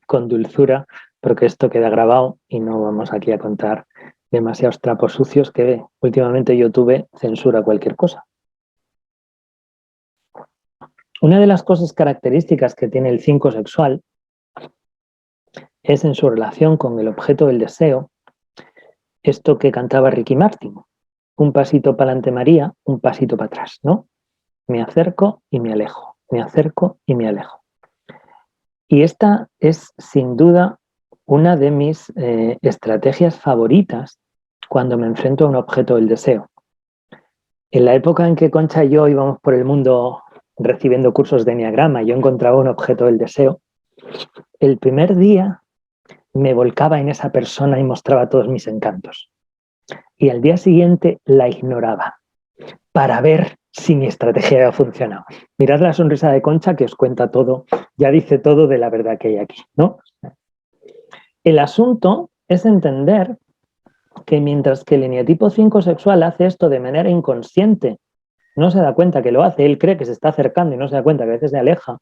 con dulzura, porque esto queda grabado y no vamos aquí a contar demasiados trapos sucios que últimamente YouTube censura cualquier cosa. Una de las cosas características que tiene el 5 sexual es en su relación con el objeto del deseo, esto que cantaba Ricky Martin, un pasito para adelante María, un pasito para atrás, ¿no? Me acerco y me alejo, me acerco y me alejo. Y esta es sin duda una de mis estrategias favoritas cuando me enfrento a un objeto del deseo. En la época en que Concha y yo íbamos por el mundo recibiendo cursos de enneagrama y yo encontraba un objeto del deseo, el primer día me volcaba en esa persona y mostraba todos mis encantos. Y al día siguiente la ignoraba para ver si mi estrategia había funcionado. Mirad la sonrisa de Concha que os cuenta todo, ya dice todo de la verdad que hay aquí, ¿no? El asunto es entender que mientras que el eneatipo 5 sexual hace esto de manera inconsciente, no se da cuenta que lo hace, él cree que se está acercando y no se da cuenta que a veces se aleja.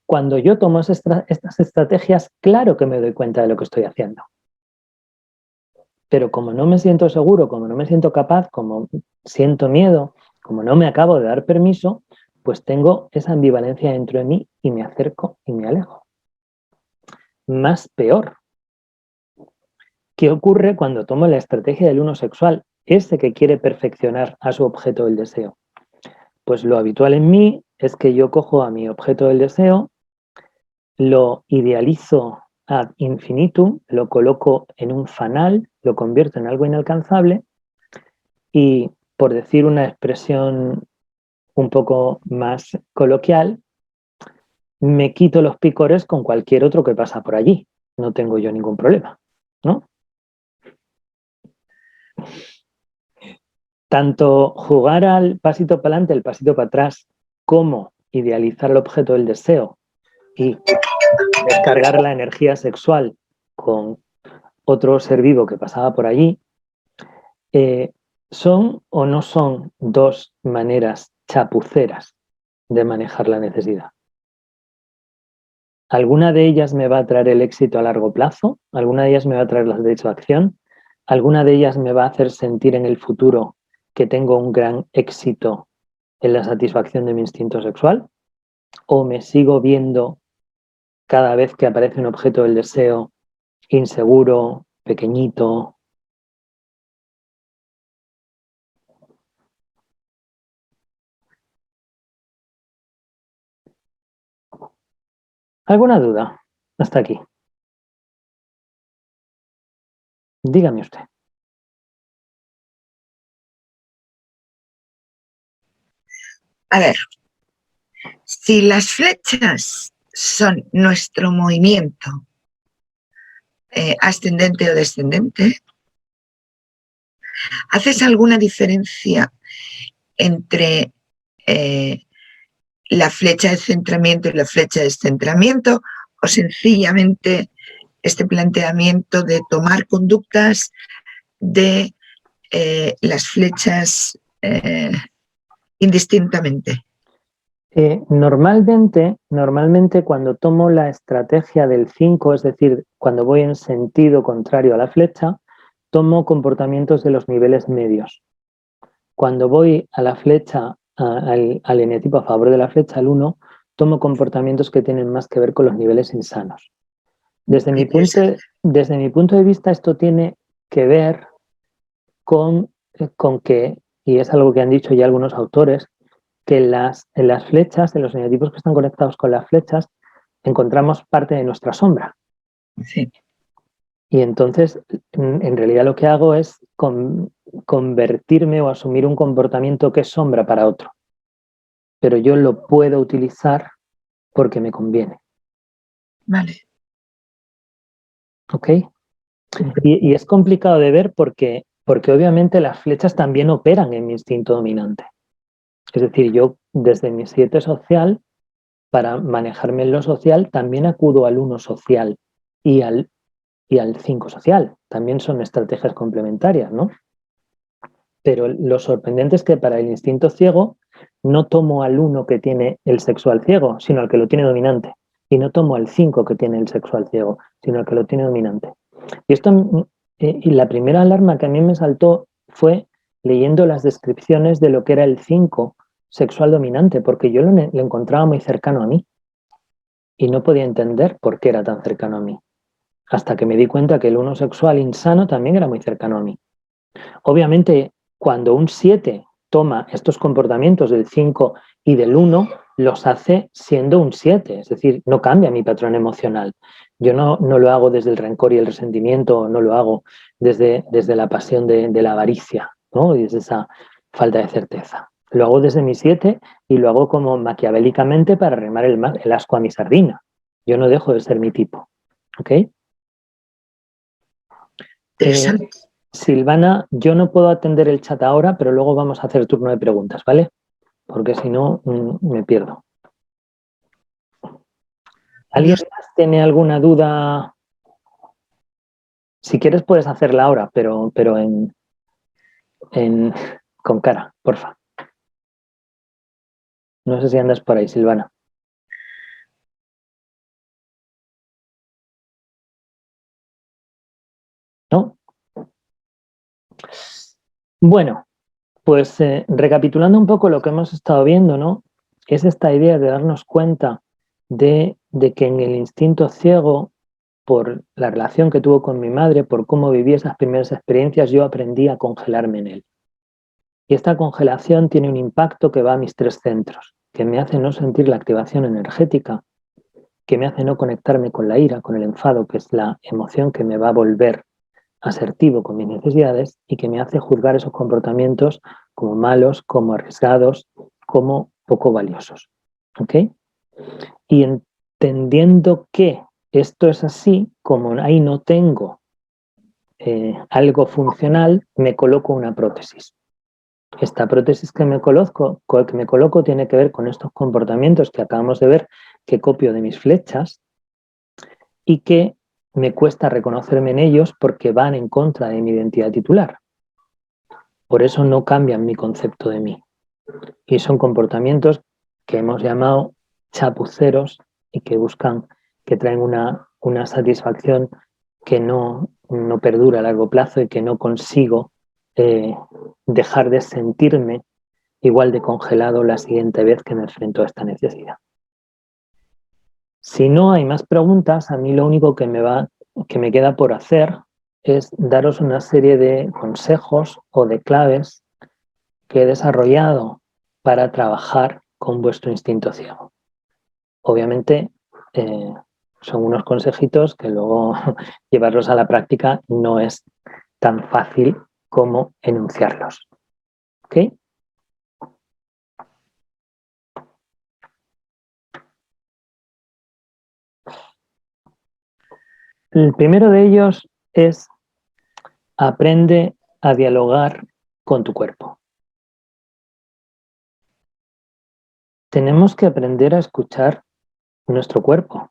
Cuando yo tomo estas estrategias, claro que me doy cuenta de lo que estoy haciendo. Pero como no me siento seguro, como no me siento capaz, como siento miedo, como no me acabo de dar permiso, pues tengo esa ambivalencia dentro de mí y me acerco y me alejo. Más peor. ¿Qué ocurre cuando tomo la estrategia del 1 sexual? Ese que quiere perfeccionar a su objeto del deseo. Pues lo habitual en mí es que yo cojo a mi objeto del deseo, lo idealizo ad infinitum, lo coloco en un fanal, lo convierto en algo inalcanzable y, por decir una expresión un poco más coloquial, me quito los picores con cualquier otro que pasa por allí. No tengo yo ningún problema, ¿no? Tanto jugar al pasito para adelante, el pasito para atrás, como idealizar el objeto del deseo y descargar la energía sexual con otro ser vivo que pasaba por allí, ¿son o no son dos maneras chapuceras de manejar la necesidad? ¿Alguna de ellas me va a traer el éxito a largo plazo? ¿Alguna de ellas me va a traer la satisfacción? ¿Alguna de ellas me va a hacer sentir en el futuro que tengo un gran éxito en la satisfacción de mi instinto sexual? ¿O me sigo viendo cada vez que aparece un objeto del deseo inseguro, pequeñito? ¿Alguna duda hasta aquí? Dígame usted. A ver, si las flechas son nuestro movimiento ascendente o descendente, ¿haces alguna diferencia entre la flecha de centramiento y la flecha de descentramiento, o sencillamente este planteamiento de tomar conductas de las flechas indistintamente? Normalmente cuando tomo la estrategia del 5, es decir, cuando voy en sentido contrario a la flecha, tomo comportamientos de los niveles medios. Cuando voy a la flecha, al eneatipo a favor de la flecha, al 1, tomo comportamientos que tienen más que ver con los niveles insanos. Desde mi punto de vista, esto tiene que ver con que, y es algo que han dicho ya algunos autores, que en las flechas, en los eneatipos que están conectados con las flechas, encontramos parte de nuestra sombra. Sí. Y entonces, en realidad lo que hago es convertirme o asumir un comportamiento que es sombra para otro. Pero yo lo puedo utilizar porque me conviene. Vale. ¿Ok? Y es complicado de ver porque obviamente las flechas también operan en mi instinto dominante. Es decir, yo desde mi 7 social, para manejarme en lo social, también acudo al 1 social y al 5 social. También son estrategias complementarias, ¿no? Pero lo sorprendente es que para el instinto ciego no tomo al 1 que tiene el sexual ciego, sino al que lo tiene dominante. Y no tomo al 5 que tiene el sexual ciego, sino al que lo tiene dominante. Y esto, y la primera alarma que a mí me saltó fue leyendo las descripciones de lo que era el 5 sexual dominante, porque yo lo encontraba muy cercano a mí y no podía entender por qué era tan cercano a mí, hasta que me di cuenta que el 1 sexual insano también era muy cercano a mí. Obviamente, cuando un 7 toma estos comportamientos del 5 y del 1, los hace siendo un 7, es decir, no cambia mi patrón emocional. Yo no lo hago desde el rencor y el resentimiento, no lo hago desde la pasión de la avaricia, ¿no? Y desde esa falta de certeza. Lo hago desde mi 7 y lo hago como maquiavélicamente para remar el asco a mi sardina. Yo no dejo de ser mi tipo, ¿ok? Silvana, yo no puedo atender el chat ahora, pero luego vamos a hacer turno de preguntas, ¿vale? Porque si no, me pierdo. ¿Alguien más tiene alguna duda? Si quieres puedes hacerla ahora, pero con cara, porfa. No sé si andas por ahí, Silvana. ¿No? Bueno, pues recapitulando un poco lo que hemos estado viendo, ¿no? Es esta idea de darnos cuenta de que en el instinto ciego, por la relación que tuvo con mi madre, por cómo viví esas primeras experiencias, yo aprendí a congelarme en él. Y esta congelación tiene un impacto que va a mis 3 centros, que me hace no sentir la activación energética, que me hace no conectarme con la ira, con el enfado, que es la emoción que me va a volver asertivo con mis necesidades, y que me hace juzgar esos comportamientos como malos, como arriesgados, como poco valiosos. ¿Ok? Y entendiendo que esto es así, como ahí no tengo algo funcional, me coloco una prótesis. Esta prótesis que me coloco tiene que ver con estos comportamientos que acabamos de ver, que copio de mis flechas y que me cuesta reconocerme en ellos porque van en contra de mi identidad titular. Por eso no cambian mi concepto de mí. Y son comportamientos que hemos llamado chapuceros y que buscan, que traen una satisfacción que no perdura a largo plazo y que no consigo dejar de sentirme igual de congelado la siguiente vez que me enfrento a esta necesidad. Si no hay más preguntas, a mí lo único que me queda por hacer es daros una serie de consejos o de claves que he desarrollado para trabajar con vuestro instinto ciego. Obviamente son unos consejitos que luego llevarlos a la práctica no es tan fácil como enunciarlos. ¿Ok? El primero de ellos es: aprende a dialogar con tu cuerpo. Tenemos que aprender a escuchar nuestro cuerpo.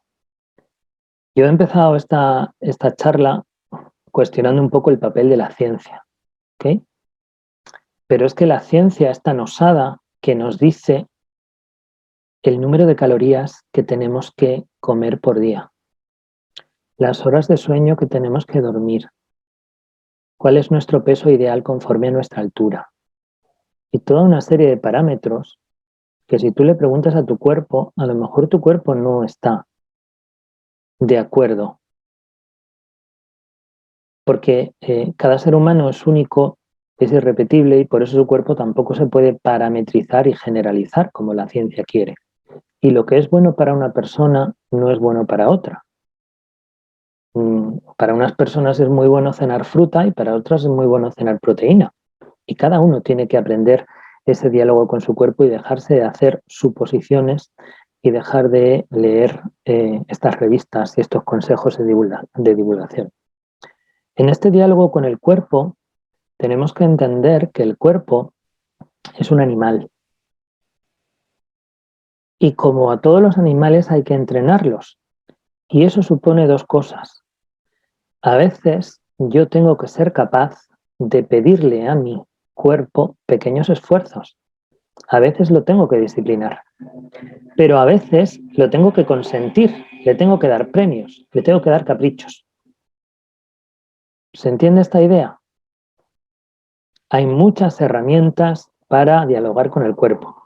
Yo he empezado esta charla cuestionando un poco el papel de la ciencia, ¿ok? Pero es que la ciencia es tan osada que nos dice el número de calorías que tenemos que comer por día, las horas de sueño que tenemos que dormir, cuál es nuestro peso ideal conforme a nuestra altura y toda una serie de parámetros que si tú le preguntas a tu cuerpo, a lo mejor tu cuerpo no está de acuerdo. Porque cada ser humano es único, es irrepetible y por eso su cuerpo tampoco se puede parametrizar y generalizar como la ciencia quiere. Y lo que es bueno para una persona no es bueno para otra. Para unas personas es muy bueno cenar fruta y para otras es muy bueno cenar proteína. Y cada uno tiene que aprender ese diálogo con su cuerpo y dejarse de hacer suposiciones y dejar de leer estas revistas y estos consejos de divulgación. En este diálogo con el cuerpo tenemos que entender que el cuerpo es un animal. Y como a todos los animales hay que entrenarlos. Y eso supone 2 cosas. A veces yo tengo que ser capaz de pedirle a mi cuerpo pequeños esfuerzos. A veces lo tengo que disciplinar. Pero a veces lo tengo que consentir, le tengo que dar premios, le tengo que dar caprichos. ¿Se entiende esta idea? Hay muchas herramientas para dialogar con el cuerpo.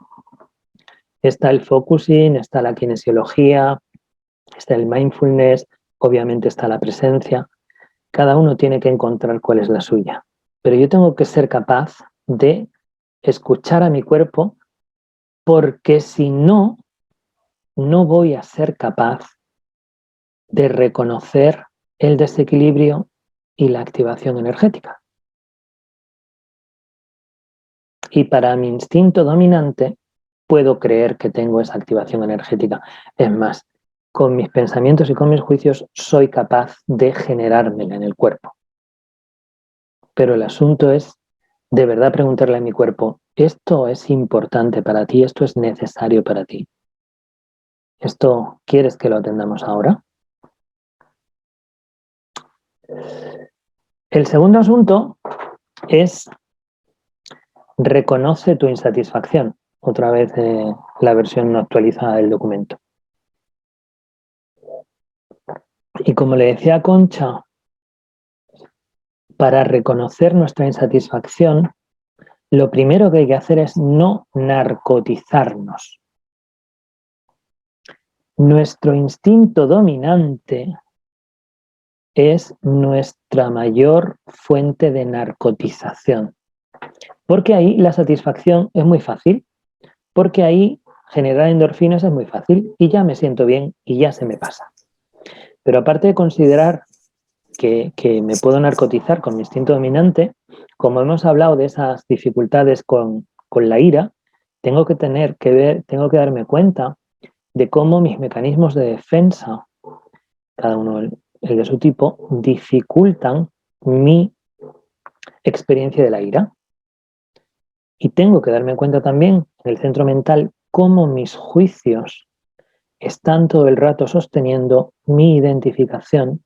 Está el focusing, está la kinesiología, está el mindfulness, obviamente está la presencia. Cada uno tiene que encontrar cuál es la suya. Pero yo tengo que ser capaz de escuchar a mi cuerpo, porque si no, no voy a ser capaz de reconocer el desequilibrio y la activación energética. Y para mi instinto dominante, puedo creer que tengo esa activación energética. Es más, con mis pensamientos y con mis juicios soy capaz de generármela en el cuerpo. Pero el asunto es, de verdad, preguntarle a mi cuerpo, ¿esto es importante para ti? ¿Esto es necesario para ti? ¿Esto quieres que lo atendamos ahora? El segundo asunto es reconoce tu insatisfacción. Otra vez la versión no actualizada del documento. Y como le decía a Concha, para reconocer nuestra insatisfacción, lo primero que hay que hacer es no narcotizarnos. Nuestro instinto dominante es nuestra mayor fuente de narcotización. Porque ahí la satisfacción es muy fácil. Porque ahí generar endorfinas es muy fácil y ya me siento bien y ya se me pasa. Pero aparte de considerar que me puedo narcotizar con mi instinto dominante, como hemos hablado de esas dificultades con la ira, tengo que darme cuenta de cómo mis mecanismos de defensa, cada uno el de su tipo, dificultan mi experiencia de la ira. Y tengo que darme cuenta también en el centro mental cómo mis juicios están todo el rato sosteniendo mi identificación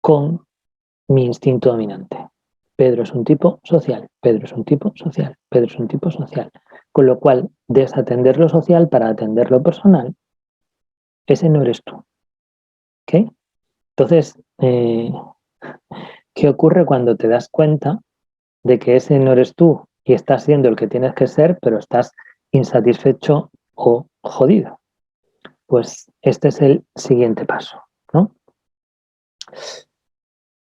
con mi instinto dominante. Pedro es un tipo social, Pedro es un tipo social, Pedro es un tipo social. Con lo cual, desatender lo social para atender lo personal, ese no eres tú. ¿Ok? Entonces, ¿qué ocurre cuando te das cuenta de que ese no eres tú y estás siendo el que tienes que ser, pero estás insatisfecho o jodido? Pues este es el siguiente paso, ¿no?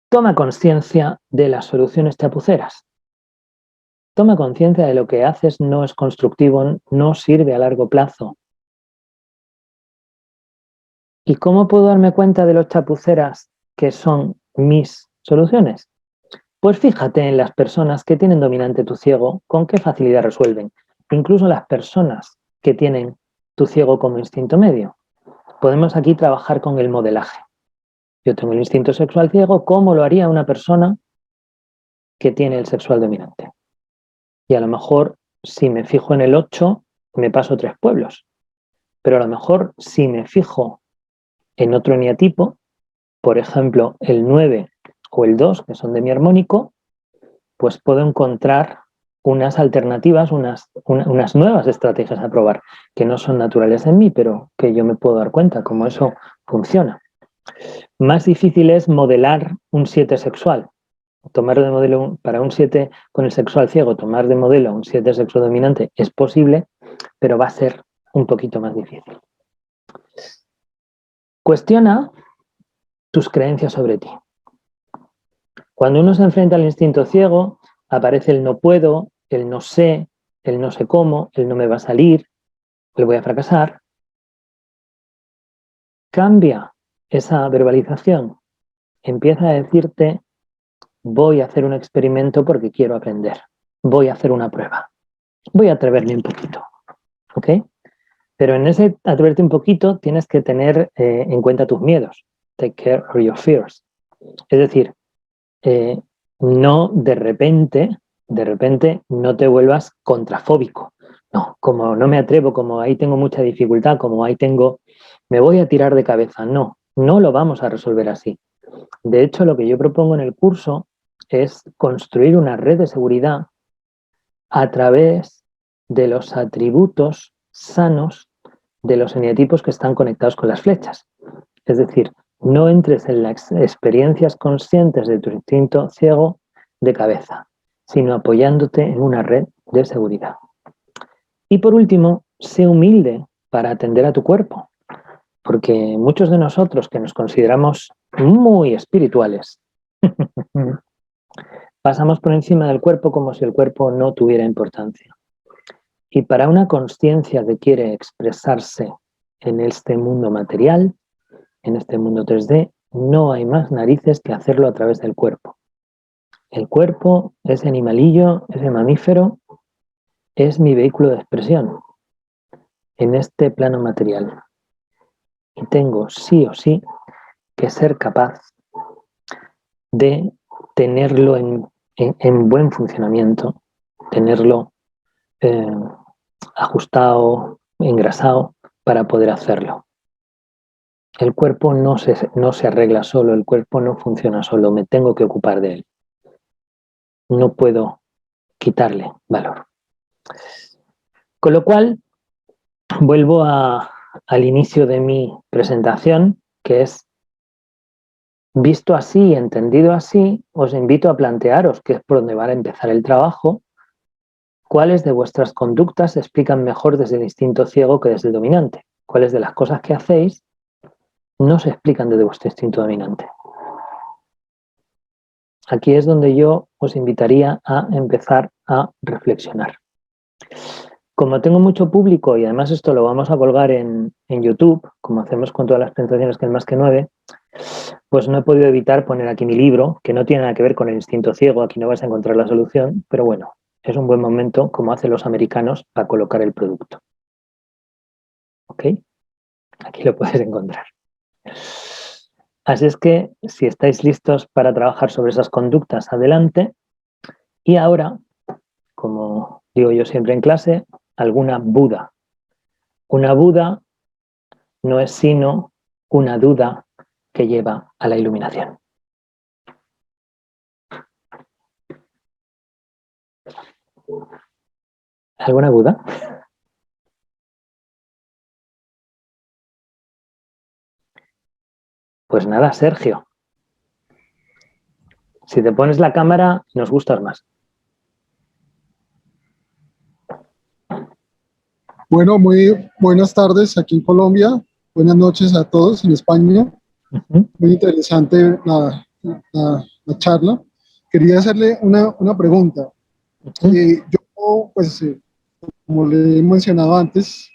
Toma conciencia de las soluciones chapuceras. Toma conciencia de lo que haces no es constructivo, no sirve a largo plazo. ¿Y cómo puedo darme cuenta de los chapuceras que son mis soluciones? Pues fíjate en las personas que tienen dominante tu ciego, con qué facilidad resuelven. Incluso las personas que tienen tu ciego como instinto medio. Podemos aquí trabajar con el modelaje. Yo tengo el instinto sexual ciego, ¿cómo lo haría una persona que tiene el sexual dominante? Y a lo mejor, si me fijo en el 8, me paso 3 pueblos. Pero a lo mejor, si me fijo en otro eneatipo, por ejemplo, el 9 o el 2, que son de mi armónico, pues puedo encontrar unas alternativas, unas nuevas estrategias a probar, que no son naturales en mí, pero que yo me puedo dar cuenta cómo eso funciona. Más difícil es modelar un 7 sexual. Tomar de modelo para un 7 con el sexual ciego, tomar de modelo un 7 sexual dominante es posible, pero va a ser un poquito más difícil. Cuestiona tus creencias sobre ti. Cuando uno se enfrenta al instinto ciego, aparece el no puedo, el no sé cómo, el no me va a salir, el voy a fracasar. Cambia esa verbalización. Empieza a decirte, voy a hacer un experimento porque quiero aprender. Voy a hacer una prueba. Voy a atreverme un poquito. ¿Ok? Pero en ese atreverte un poquito tienes que tener en cuenta tus miedos. Take care of your fears. Es decir, no de repente no te vuelvas contrafóbico. No, como no me atrevo, como ahí tengo mucha dificultad, como ahí me voy a tirar de cabeza. No, no lo vamos a resolver así. De hecho, lo que yo propongo en el curso es construir una red de seguridad a través de los atributos sanos de los eneatipos que están conectados con las flechas. Es decir, no entres en las experiencias conscientes de tu instinto ciego de cabeza, sino apoyándote en una red de seguridad. Y por último, sé humilde para atender a tu cuerpo, porque muchos de nosotros que nos consideramos muy espirituales, pasamos por encima del cuerpo como si el cuerpo no tuviera importancia. Y para una consciencia que quiere expresarse en este mundo material, en este mundo 3D, no hay más narices que hacerlo a través del cuerpo. El cuerpo, ese animalillo, ese mamífero, es mi vehículo de expresión en este plano material. Y tengo sí o sí que ser capaz de tenerlo en buen funcionamiento, tenerlo ajustado, engrasado, para poder hacerlo. El cuerpo no se arregla solo, el cuerpo no funciona solo, me tengo que ocupar de él. No puedo quitarle valor. Con lo cual, vuelvo al inicio de mi presentación, que es, visto así, entendido así, os invito a plantearos, que es por donde va a empezar el trabajo, cuáles de vuestras conductas se explican mejor desde el instinto ciego que desde el dominante. Cuáles de las cosas que hacéis no se explican desde vuestro instinto dominante. Aquí es donde yo os invitaría a empezar a reflexionar. Como tengo mucho público y además esto lo vamos a colgar en YouTube, como hacemos con todas las presentaciones que es Más que 9, pues no he podido evitar poner aquí mi libro, que no tiene nada que ver con el instinto ciego, aquí no vais a encontrar la solución, pero bueno, es un buen momento, como hacen los americanos, para colocar el producto. ¿Ok? Aquí lo puedes encontrar. Así es que, si estáis listos para trabajar sobre esas conductas, adelante. Y ahora, como digo yo siempre en clase, alguna Buda. Una Buda no es sino una duda que lleva a la iluminación. ¿Alguna Buda? Pues nada, Sergio. Si te pones la cámara, nos gustas más. Bueno, muy buenas tardes aquí en Colombia. Buenas noches a todos en España. Muy interesante la charla. Quería hacerle una pregunta. Yo, pues, como le he mencionado antes,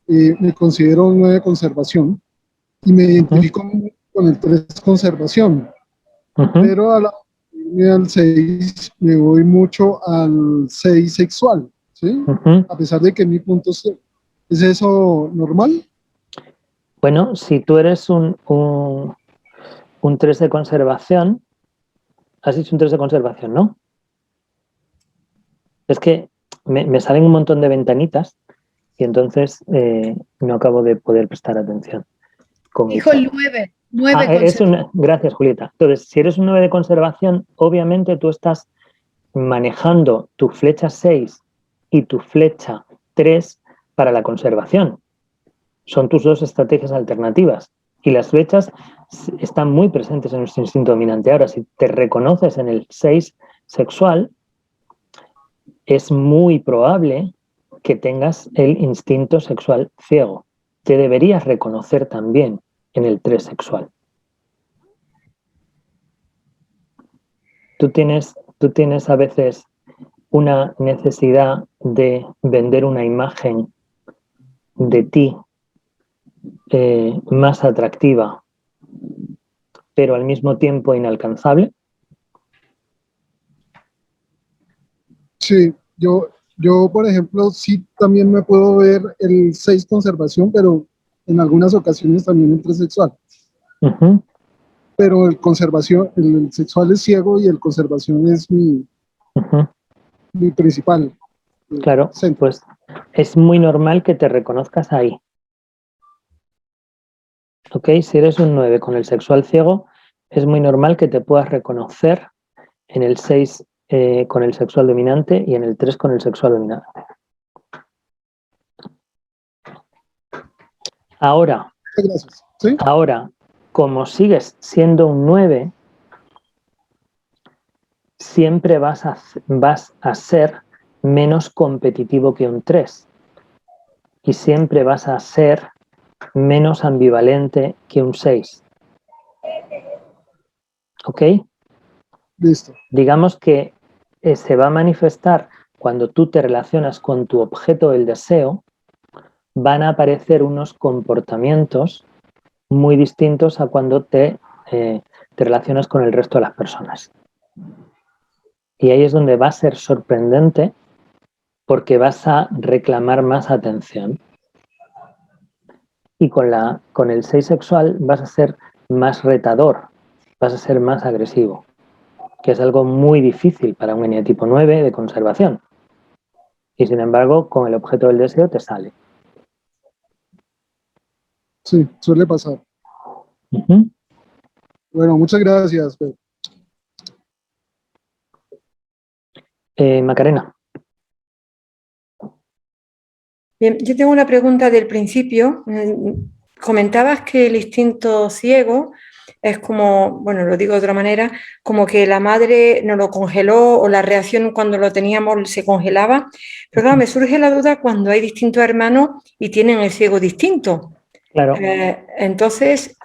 me considero un 9 conservación y me identifico con el 3 conservación. Pero al 6 me voy mucho al 6 sexual, ¿sí? A pesar de que mi punto es eso normal. Bueno, si tú eres un 3 de conservación, has dicho un 3 de conservación, ¿no? Es que me salen un montón de ventanitas y entonces no acabo de poder prestar atención. Dijo el 9. 9 gracias, Julieta. Entonces, si eres un 9 de conservación, obviamente tú estás manejando tu flecha 6 y tu flecha 3 para la conservación. Son tus dos estrategias alternativas. Y las flechas están muy presentes en nuestro instinto dominante. Ahora, si te reconoces en el 6 sexual, es muy probable que tengas el instinto sexual ciego. Te deberías reconocer también en el 3 sexual. Tú tienes a veces una necesidad de vender una imagen de ti más atractiva, pero al mismo tiempo inalcanzable. Sí, yo por ejemplo, sí también me puedo ver el 6 conservación, pero en algunas ocasiones también el 3 sexual. Pero el sexual es ciego y el conservación es mi principal. Claro, pues es muy normal que te reconozcas ahí. ¿Ok? Si eres un 9 con el sexual ciego, es muy normal que te puedas reconocer en el 6 con el sexual dominante y en el 3 con el sexual dominante. Ahora, ¿sí? Ahora, como sigues siendo un 9, siempre vas a ser menos competitivo que un 3. y siempre vas a ser menos ambivalente que un 6. ¿Ok? Listo. Digamos que se va a manifestar cuando tú te relacionas con tu objeto del deseo, van a aparecer unos comportamientos muy distintos a cuando te relacionas con el resto de las personas. Y ahí es donde va a ser sorprendente porque vas a reclamar más atención. Y con el 6 sexual vas a ser más retador, vas a ser más agresivo, que es algo muy difícil para un eneatipo 9 de conservación. Y sin embargo, con el objeto del deseo te sale. Sí, suele pasar. Bueno, muchas gracias, Pedro. Macarena. Bien, yo tengo una pregunta del principio. Comentabas que el instinto ciego es como, bueno, lo digo de otra manera, como que la madre nos lo congeló o la reacción cuando lo teníamos se congelaba. Pero claro, me surge la duda cuando hay distintos hermanos y tienen el ciego distinto. Claro. Entonces...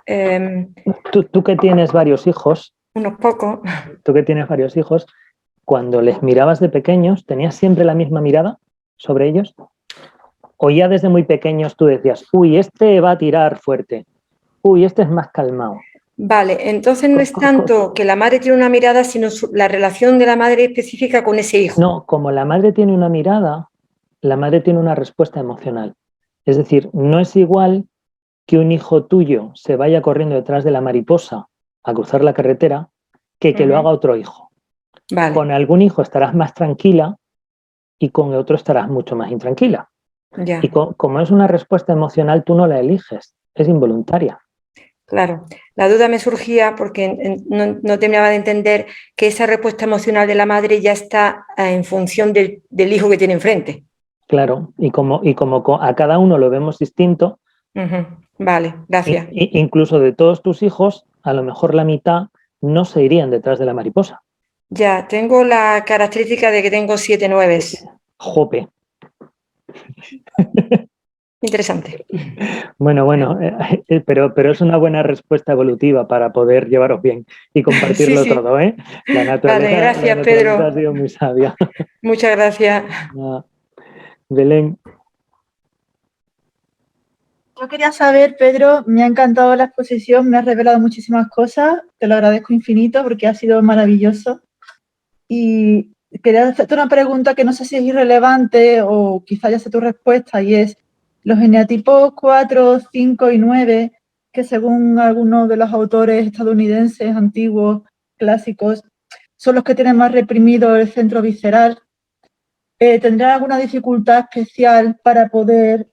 Tú que tienes varios hijos. Unos pocos. Tú que tienes varios hijos, cuando les mirabas de pequeños, ¿tenías siempre la misma mirada sobre ellos? ¿O ya desde muy pequeños tú decías, uy, este va a tirar fuerte, uy, este es más calmado? Vale, entonces no es tanto que la madre tiene una mirada, sino la relación de la madre específica con ese hijo. No, como la madre tiene una mirada, la madre tiene una respuesta emocional. Es decir, no es igual que un hijo tuyo se vaya corriendo detrás de la mariposa a cruzar la carretera que lo haga otro hijo. Vale. Con algún hijo estarás más tranquila y con el otro estarás mucho más intranquila. Ya. Y como es una respuesta emocional, tú no la eliges, es involuntaria. Claro, la duda me surgía porque no terminaba de entender que esa respuesta emocional de la madre ya está en función del hijo que tiene enfrente. Claro, y como a cada uno lo vemos distinto. Vale, gracias. Incluso de todos tus hijos, a lo mejor la mitad no se irían detrás de la mariposa. Ya, tengo la característica de que tengo 7 nueves. Jope. Interesante. Bueno, pero es una buena respuesta evolutiva para poder llevaros bien y compartirlo Sí, sí. todo, ¿eh? La naturaleza, Vale, gracias, la naturaleza Pedro. ha sido muy sabia. Muchas gracias. Belén. Yo quería saber, Pedro, me ha encantado la exposición, me has revelado muchísimas cosas, te lo agradezco infinito porque ha sido maravilloso. Y quería hacerte una pregunta que no sé si es irrelevante o quizá ya sé tu respuesta, y es, los eneatipos 4, 5 y 9, que según algunos de los autores estadounidenses antiguos, clásicos, son los que tienen más reprimido el centro visceral, ¿tendrán alguna dificultad especial para poder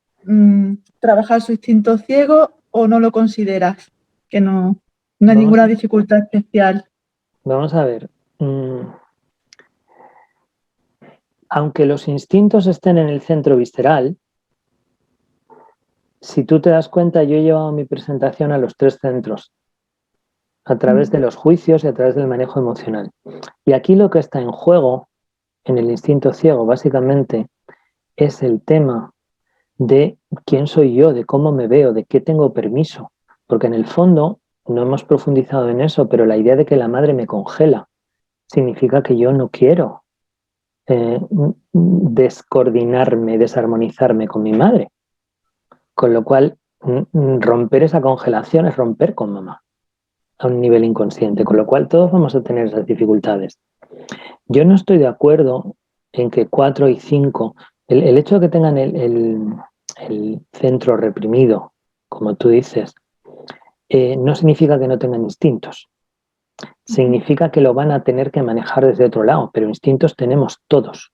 trabajar su instinto ciego o no lo consideras? Que no hay ninguna dificultad especial. Vamos a ver. Aunque los instintos estén en el centro visceral, si tú te das cuenta, yo he llevado mi presentación a los 3 centros, a través de los juicios y a través del manejo emocional. Y aquí lo que está en juego, en el instinto ciego, básicamente, es el tema de quién soy yo, de cómo me veo, de qué tengo permiso. Porque en el fondo, no hemos profundizado en eso, pero la idea de que la madre me congela significa que yo no quiero descoordinarme, desarmonizarme con mi madre. Con lo cual, romper esa congelación es romper con mamá a un nivel inconsciente, con lo cual todos vamos a tener esas dificultades. Yo no estoy de acuerdo en que 4 y 5, el hecho de que tengan el centro reprimido, como tú dices, no significa que no tengan instintos. Significa que lo van a tener que manejar desde otro lado, pero instintos tenemos todos.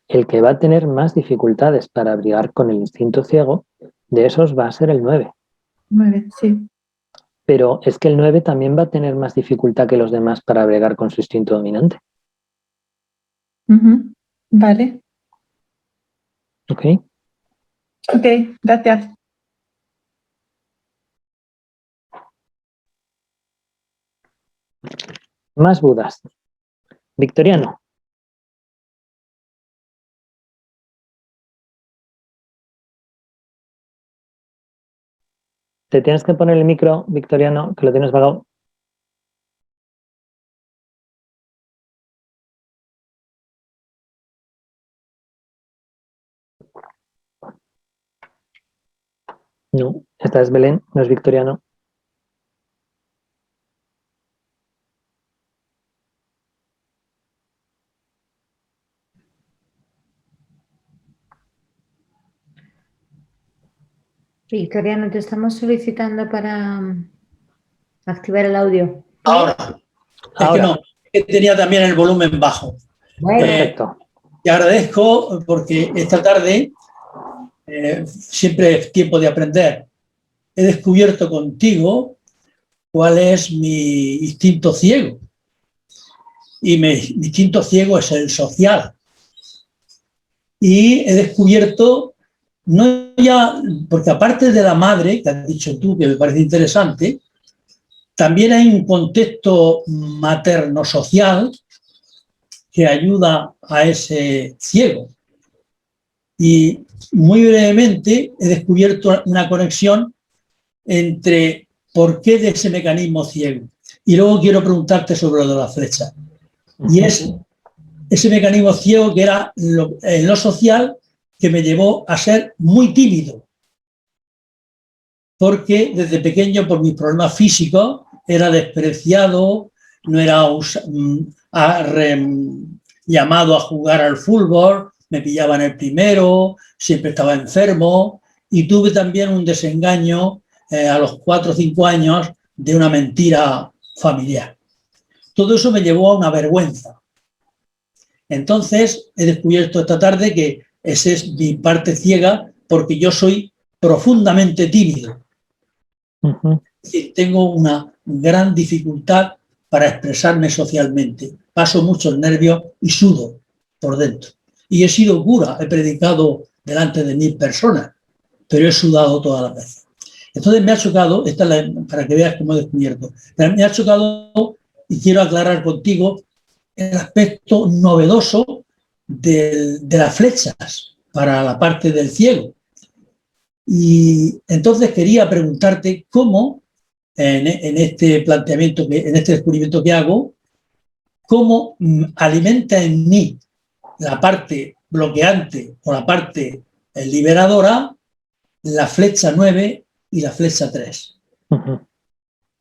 El que va a tener más dificultades para brigar con el instinto ciego, de esos va a ser el 9. 9, sí. Pero es que el 9 también va a tener más dificultad que los demás para bregar con su instinto dominante. Vale. ¿Ok? Ok, gracias. Más Budas. Victoriano. Te tienes que poner el micro, Victoriano, que lo tienes apagado. No, esta es Belén, no es Victoriano. Victoriano, te estamos solicitando para activar el audio. Ahora. Es que no, es que tenía también el volumen bajo. Bueno. Perfecto. Te agradezco porque esta tarde siempre es tiempo de aprender. He descubierto contigo cuál es mi instinto ciego. Y mi instinto ciego es el social. Y he descubierto, no ya, porque aparte de la madre, que has dicho tú, que me parece interesante, también hay un contexto materno-social que ayuda a ese ciego. Y muy brevemente he descubierto una conexión entre por qué de ese mecanismo ciego. Y luego quiero preguntarte sobre lo de la flecha. Y es ese mecanismo ciego que era lo social que me llevó a ser muy tímido. Porque desde pequeño, por mis problemas físicos, era despreciado, no era llamado a jugar al fútbol, me pillaban el primero, siempre estaba enfermo y tuve también un desengaño a los 4 o 5 años de una mentira familiar. Todo eso me llevó a una vergüenza. Entonces he descubierto esta tarde que esa es mi parte ciega porque yo soy profundamente tímido. Tengo una gran dificultad para expresarme socialmente. Paso muchos nervios y sudo por dentro. Y he sido cura, he predicado delante de 1000 personas, pero he sudado todas las veces. Entonces me ha chocado, para que veas cómo he descubierto, me ha chocado y quiero aclarar contigo el aspecto novedoso de las flechas para la parte del ciego. Y entonces quería preguntarte cómo, en este planteamiento, en este descubrimiento que hago, cómo alimenta en mí la parte bloqueante o la parte liberadora la flecha 9 y la flecha 3.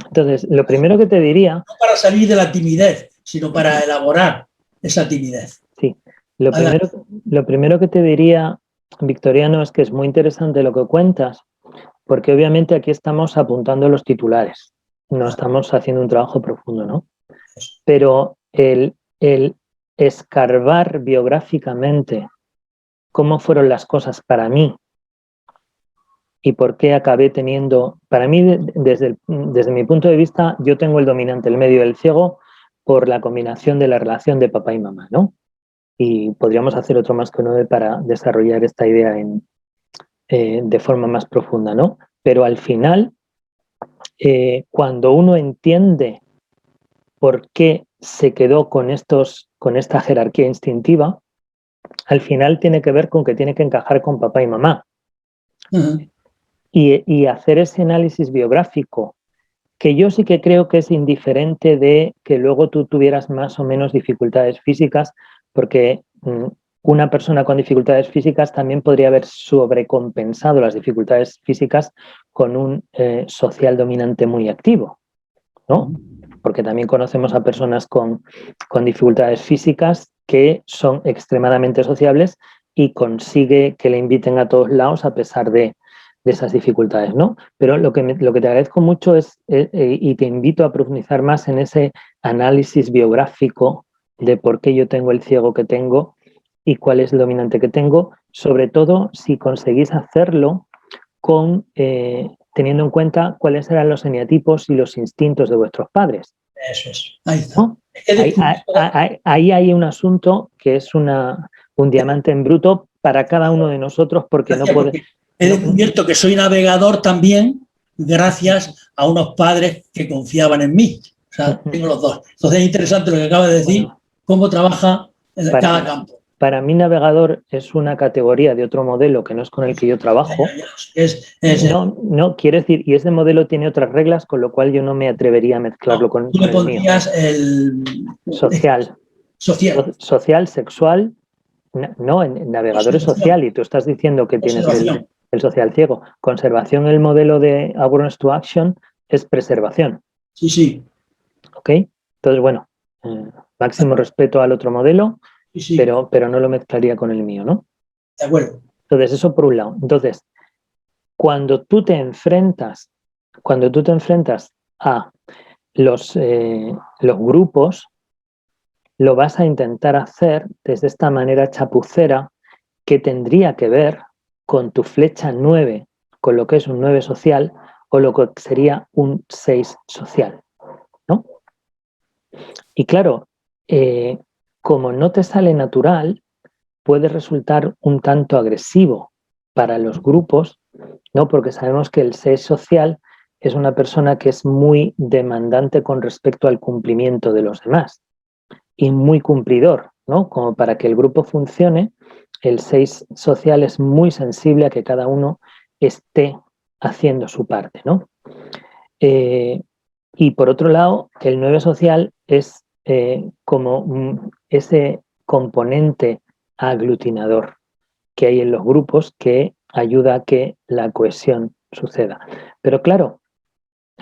Entonces, lo primero que te diría... No para salir de la timidez, sino para elaborar esa timidez. Sí, lo primero que te diría, Victoriano, es que es muy interesante lo que cuentas, porque obviamente aquí estamos apuntando los titulares, no estamos haciendo un trabajo profundo, ¿no? Pero el escarbar biográficamente cómo fueron las cosas para mí y por qué acabé teniendo, para mí, desde mi punto de vista, yo tengo el dominante, el medio del ciego, por la combinación de la relación de papá y mamá, ¿no? Y podríamos hacer otro más que 9 para desarrollar esta idea de forma más profunda, ¿no? Pero al final, cuando uno entiende por qué se quedó con esta jerarquía instintiva, al final tiene que ver con que tiene que encajar con papá y mamá. Y hacer ese análisis biográfico, que yo sí que creo que es indiferente de que luego tú tuvieras más o menos dificultades físicas, porque una persona con dificultades físicas también podría haber sobrecompensado las dificultades físicas con un social dominante muy activo, ¿no? Porque también conocemos a personas con dificultades físicas que son extremadamente sociables y consigue que le inviten a todos lados a pesar de esas dificultades, ¿no? Pero lo que te agradezco mucho es, y te invito a profundizar más en ese análisis biográfico de por qué yo tengo el ciego que tengo y cuál es el dominante que tengo, sobre todo si conseguís hacerlo con teniendo en cuenta cuáles eran los eneatipos y los instintos de vuestros padres. Eso es, ahí está. ¿No? Ahí hay un asunto que es un diamante en bruto para cada uno de nosotros, porque no puede... He descubierto que soy navegador también gracias a unos padres que confiaban en mí. O sea, tengo los dos. Entonces es interesante lo que acaba de decir, cómo trabaja cada campo. para mí navegador es una categoría de otro modelo que no es con el que yo trabajo. No, quiere decir, y ese modelo tiene otras reglas, con lo cual yo no me atrevería a mezclarlo con el mío. Tú le pondrías el... Social. Social, sexual. No, en navegador es social y tú estás diciendo que tienes el social ciego. Conservación, el modelo de Awareness to Action es preservación. Sí, sí. ¿Ok? Entonces, bueno, máximo respeto al otro modelo, sí. Pero no lo mezclaría con el mío, ¿no? De acuerdo. Entonces, eso por un lado. Entonces, cuando tú te enfrentas a los grupos, lo vas a intentar hacer desde esta manera chapucera que tendría que ver con tu flecha 9, con lo que es un 9 social o lo que sería un 6 social, ¿no? Y claro, como no te sale natural, puede resultar un tanto agresivo para los grupos, ¿no? Porque sabemos que el 6 social es una persona que es muy demandante con respecto al cumplimiento de los demás y muy cumplidor, ¿no? Como para que el grupo funcione, el 6 social es muy sensible a que cada uno esté haciendo su parte, ¿no? Y por otro lado, el 9 social es como ese componente aglutinador que hay en los grupos que ayuda a que la cohesión suceda. Pero claro,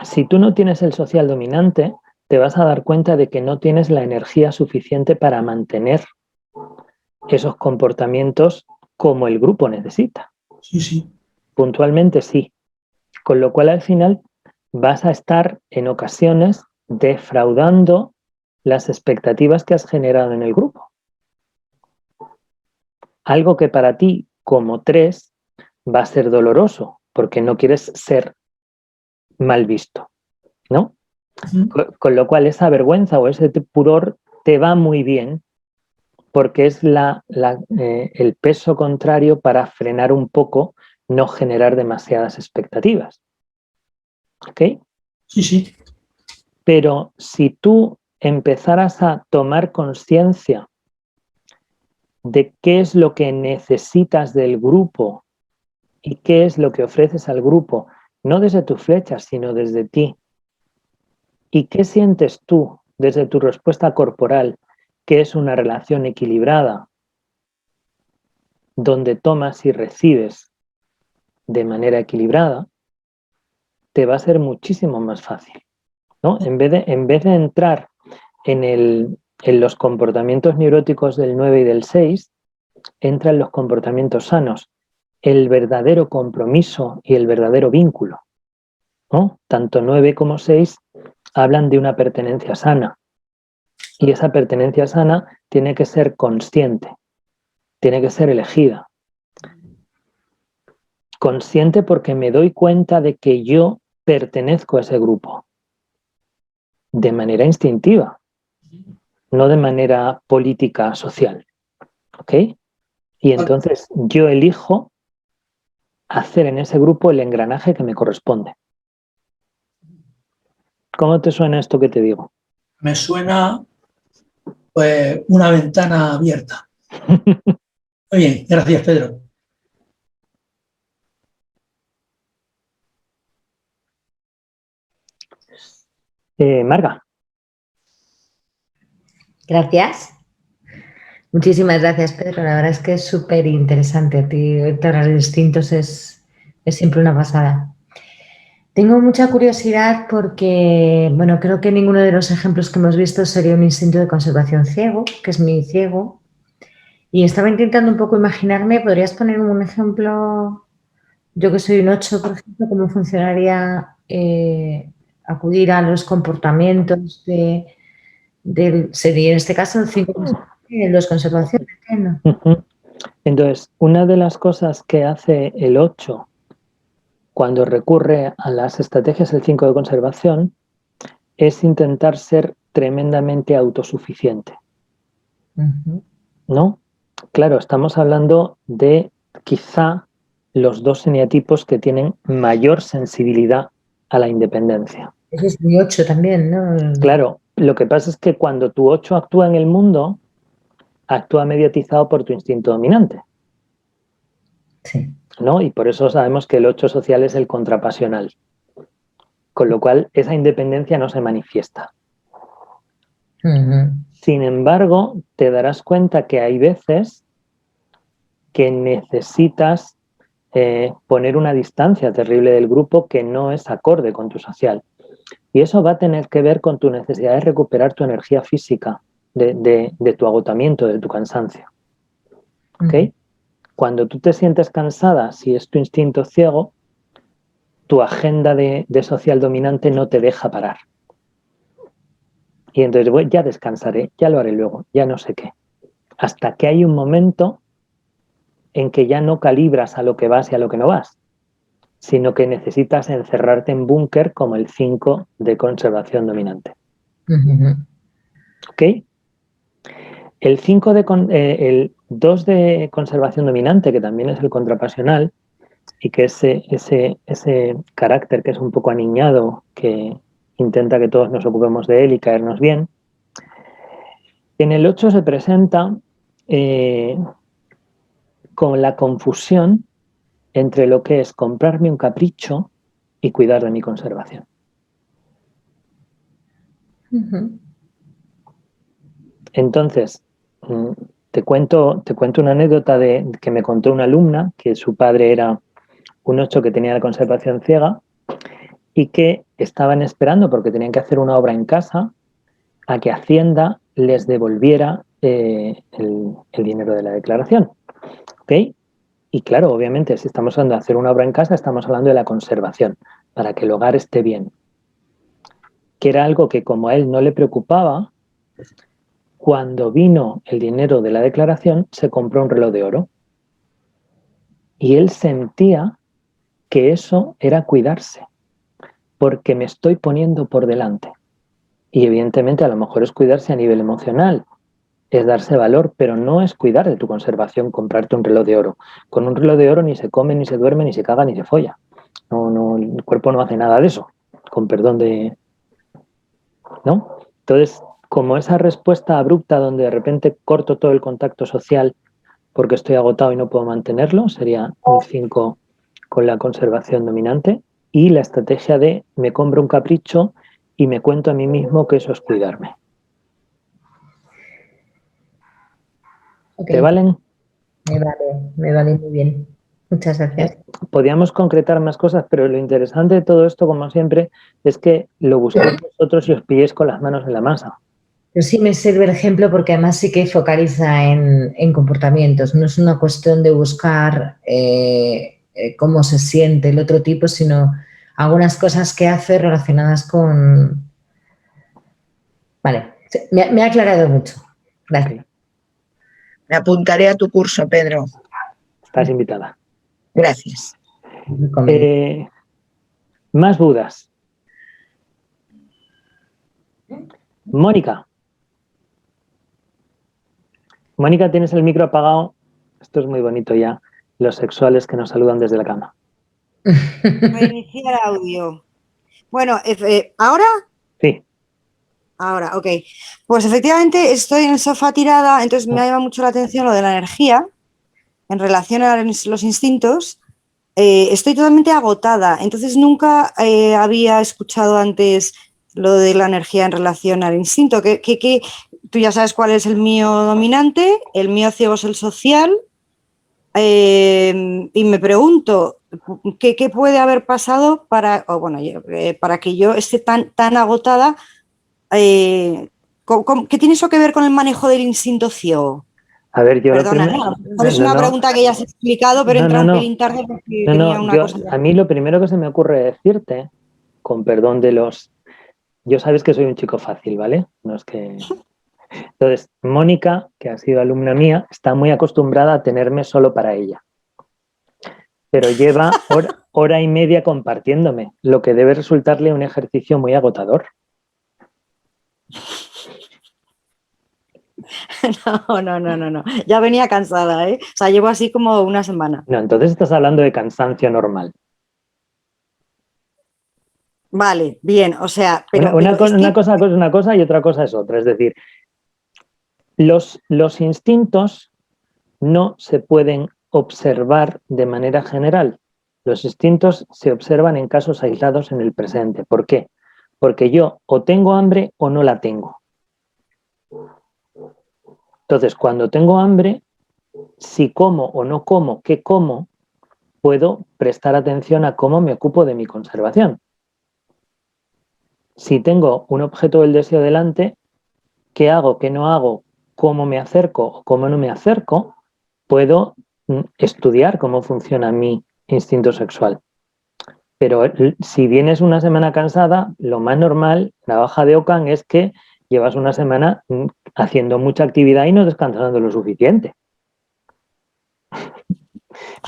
si tú no tienes el social dominante, te vas a dar cuenta de que no tienes la energía suficiente para mantener esos comportamientos como el grupo necesita. Sí, sí. Puntualmente sí. Con lo cual al final vas a estar en ocasiones defraudando las expectativas que has generado en el grupo. Algo que para ti como 3 va a ser doloroso porque no quieres ser mal visto, ¿no? Con lo cual esa vergüenza o ese pudor te va muy bien porque es el peso contrario para frenar un poco, no generar demasiadas expectativas. ¿Ok? Sí, sí. Pero si tú empezaras a tomar conciencia de qué es lo que necesitas del grupo y qué es lo que ofreces al grupo, no desde tus flechas, sino desde ti, y qué sientes tú desde tu respuesta corporal, que es una relación equilibrada, donde tomas y recibes de manera equilibrada, te va a ser muchísimo más fácil, ¿no? En vez de entrar en los comportamientos neuróticos del 9 y del 6, entra en los comportamientos sanos, el verdadero compromiso y el verdadero vínculo, ¿no? Tanto 9 como 6 hablan de una pertenencia sana, y esa pertenencia sana tiene que ser consciente, tiene que ser elegida. Consciente porque me doy cuenta de que yo pertenezco a ese grupo, de manera instintiva, no de manera política, social, ¿ok? Y entonces yo elijo hacer en ese grupo el engranaje que me corresponde. ¿Cómo te suena esto que te digo? Me suena pues una ventana abierta. Muy bien, gracias, Pedro. Marga. Gracias. Muchísimas gracias, Pedro. La verdad es que es súper interesante. A ti hablar de distintos es siempre una pasada. Tengo mucha curiosidad porque, bueno, creo que ninguno de los ejemplos que hemos visto sería un instinto de conservación ciego, que es mi ciego. Y estaba intentando un poco imaginarme, ¿podrías poner un ejemplo? Yo que soy un 8, por ejemplo, ¿cómo funcionaría acudir a los comportamientos sería en este caso el 5 y el 2 conservación? ¿Entiendo? Entonces, una de las cosas que hace el 8 cuando recurre a las estrategias del 5 de conservación es intentar ser tremendamente autosuficiente. ¿No? Claro, estamos hablando de quizá los 2 eneatipos que tienen mayor sensibilidad a la independencia. Ese es mi 8 también, ¿no? Claro, lo que pasa es que cuando tu 8 actúa en el mundo, actúa mediatizado por tu instinto dominante. Sí. ¿No? Y por eso sabemos que el 8 social es el contrapasional. Con lo cual, esa independencia no se manifiesta. Sin embargo, te darás cuenta que hay veces que necesitas poner una distancia terrible del grupo que no es acorde con tu social. Y eso va a tener que ver con tu necesidad de recuperar tu energía física, de tu agotamiento, de tu cansancio. ¿Ok? Cuando tú te sientes cansada, si es tu instinto ciego, tu agenda de social dominante no te deja parar. Y entonces, bueno, ya descansaré, ya lo haré luego, ya no sé qué. Hasta que hay un momento en que ya no calibras a lo que vas y a lo que no vas, sino que necesitas encerrarte en búnker como el 5 de conservación dominante. ¿Ok? El 5 el 2 de conservación dominante, que también es el contrapasional, y que ese carácter que es un poco aniñado, que intenta que todos nos ocupemos de él y caernos bien, en el 8 se presenta con la confusión entre lo que es comprarme un capricho y cuidar de mi conservación. Entonces, te cuento una anécdota que me contó una alumna, que su padre era un 8 que tenía la conservación ciega y que estaban esperando, porque tenían que hacer una obra en casa, a que Hacienda les devolviera el dinero de la declaración. ¿Ok? Y claro, obviamente, si estamos hablando de hacer una obra en casa, estamos hablando de la conservación, para que el hogar esté bien. Que era algo que como a él no le preocupaba, cuando vino el dinero de la declaración, se compró un reloj de oro. Y él sentía que eso era cuidarse, porque me estoy poniendo por delante. Y evidentemente a lo mejor es cuidarse a nivel emocional, es darse valor, pero no es cuidar de tu conservación comprarte un reloj de oro. Con un reloj de oro ni se come, ni se duerme, ni se caga, ni se folla. No, el cuerpo no hace nada de eso, con perdón de... ¿No? Entonces, como esa respuesta abrupta donde de repente corto todo el contacto social porque estoy agotado y no puedo mantenerlo, sería un 5 con la conservación dominante, y la estrategia de me compro un capricho y me cuento a mí mismo que eso es cuidarme. Okay. ¿Te valen? Me vale muy bien. Muchas gracias. Podríamos concretar más cosas, pero lo interesante de todo esto, como siempre, es que lo busquéis vosotros y os pilléis con las manos en la masa. Pero sí me sirve el ejemplo porque además sí que focaliza en comportamientos. No es una cuestión de buscar cómo se siente el otro tipo, sino algunas cosas que hace relacionadas con... Vale, me ha aclarado mucho. Gracias. Okay. Me apuntaré a tu curso, Pedro. Estás invitada. Gracias. Más dudas. Mónica. Mónica, tienes el micro apagado. Esto es muy bonito ya. Los sexuales que nos saludan desde la cama. Reiniciar audio. Bueno, ¿ahora? Sí. Ahora, ok. Pues efectivamente estoy en el sofá tirada, entonces me ha llamado mucho la atención lo de la energía en relación a los instintos. Estoy totalmente agotada, entonces nunca había escuchado antes lo de la energía en relación al instinto. Que tú ya sabes cuál es el mío dominante, el mío ciego es el social, y me pregunto qué puede haber pasado para que yo esté tan agotada. ¿Qué tiene eso que ver con el manejo del instinto ciego? A ver, yo Perdona, es una pregunta que ya has explicado, pero entra un pelín tarde porque tenía una cosa. A mí lo primero que se me ocurre decirte, con perdón de los... Yo sabes que soy un chico fácil, ¿vale? No es que... Entonces, Mónica, que ha sido alumna mía, está muy acostumbrada a tenerme solo para ella. Pero lleva hora y media compartiéndome, lo que debe resultarle un ejercicio muy agotador. No. Ya venía cansada, ¿eh? O sea, llevo así como una semana. No, entonces estás hablando de cansancio normal. Vale, bien, o sea... Una cosa es una cosa y otra cosa es otra. Es decir, Los instintos no se pueden observar de manera general. Los instintos se observan en casos aislados en el presente. ¿Por qué? Porque yo o tengo hambre o no la tengo. Entonces, cuando tengo hambre, si como o no como, qué como, puedo prestar atención a cómo me ocupo de mi conservación. Si tengo un objeto del deseo delante, qué hago, qué no hago, cómo me acerco o cómo no me acerco, puedo estudiar cómo funciona mi instinto sexual. Pero si vienes una semana cansada, lo más normal, la baja de Ockham, es que llevas una semana haciendo mucha actividad y no descansando lo suficiente.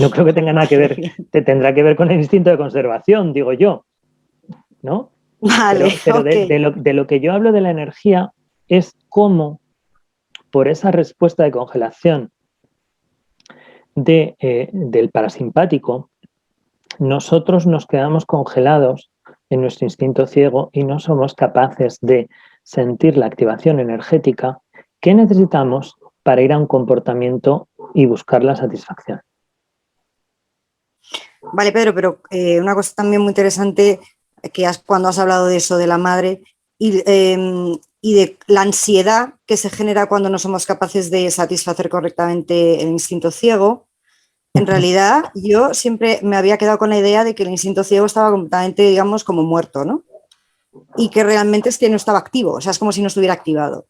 No creo que tenga nada que ver, tendrá que ver con el instinto de conservación, digo yo, ¿no? Vale, pero okay. de lo que yo hablo de la energía es cómo, por esa respuesta de congelación del parasimpático, nosotros nos quedamos congelados en nuestro instinto ciego y no somos capaces de sentir la activación energética que necesitamos para ir a un comportamiento y buscar la satisfacción. Vale, Pedro, pero una cosa también muy interesante que cuando has hablado de eso, de la madre y de la ansiedad que se genera cuando no somos capaces de satisfacer correctamente el instinto ciego. En realidad, yo siempre me había quedado con la idea de que el instinto ciego estaba completamente, digamos, como muerto, ¿no? Y que realmente es que no estaba activo, o sea, es como si no estuviera activado.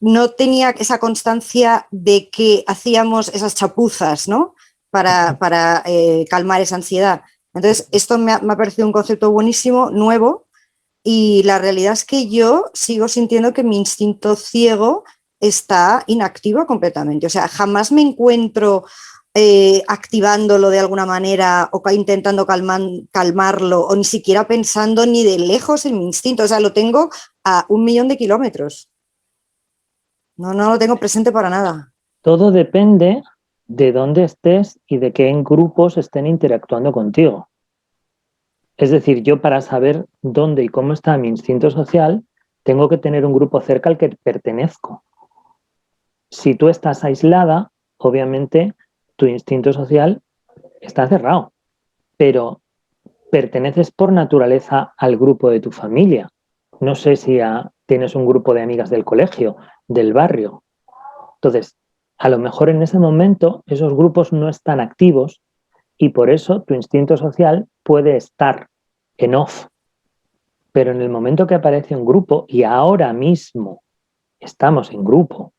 No tenía esa constancia de que hacíamos esas chapuzas, ¿no? Para calmar esa ansiedad. Entonces, esto me ha parecido un concepto buenísimo, nuevo, y la realidad es que yo sigo sintiendo que mi instinto ciego está inactivo completamente. O sea, jamás me encuentro activándolo de alguna manera o intentando calmarlo o ni siquiera pensando ni de lejos en mi instinto. O sea, lo tengo a 1.000.000 de kilómetros. No lo tengo presente para nada. Todo depende de dónde estés y de qué grupos estén interactuando contigo. Es decir, yo para saber dónde y cómo está mi instinto social, tengo que tener un grupo cerca al que pertenezco. Si tú estás aislada, obviamente tu instinto social está cerrado, pero perteneces por naturaleza al grupo de tu familia. No sé si tienes un grupo de amigas del colegio, del barrio. Entonces, a lo mejor en ese momento esos grupos no están activos y por eso tu instinto social puede estar en off. Pero en el momento que aparece un grupo, y ahora mismo estamos en grupo,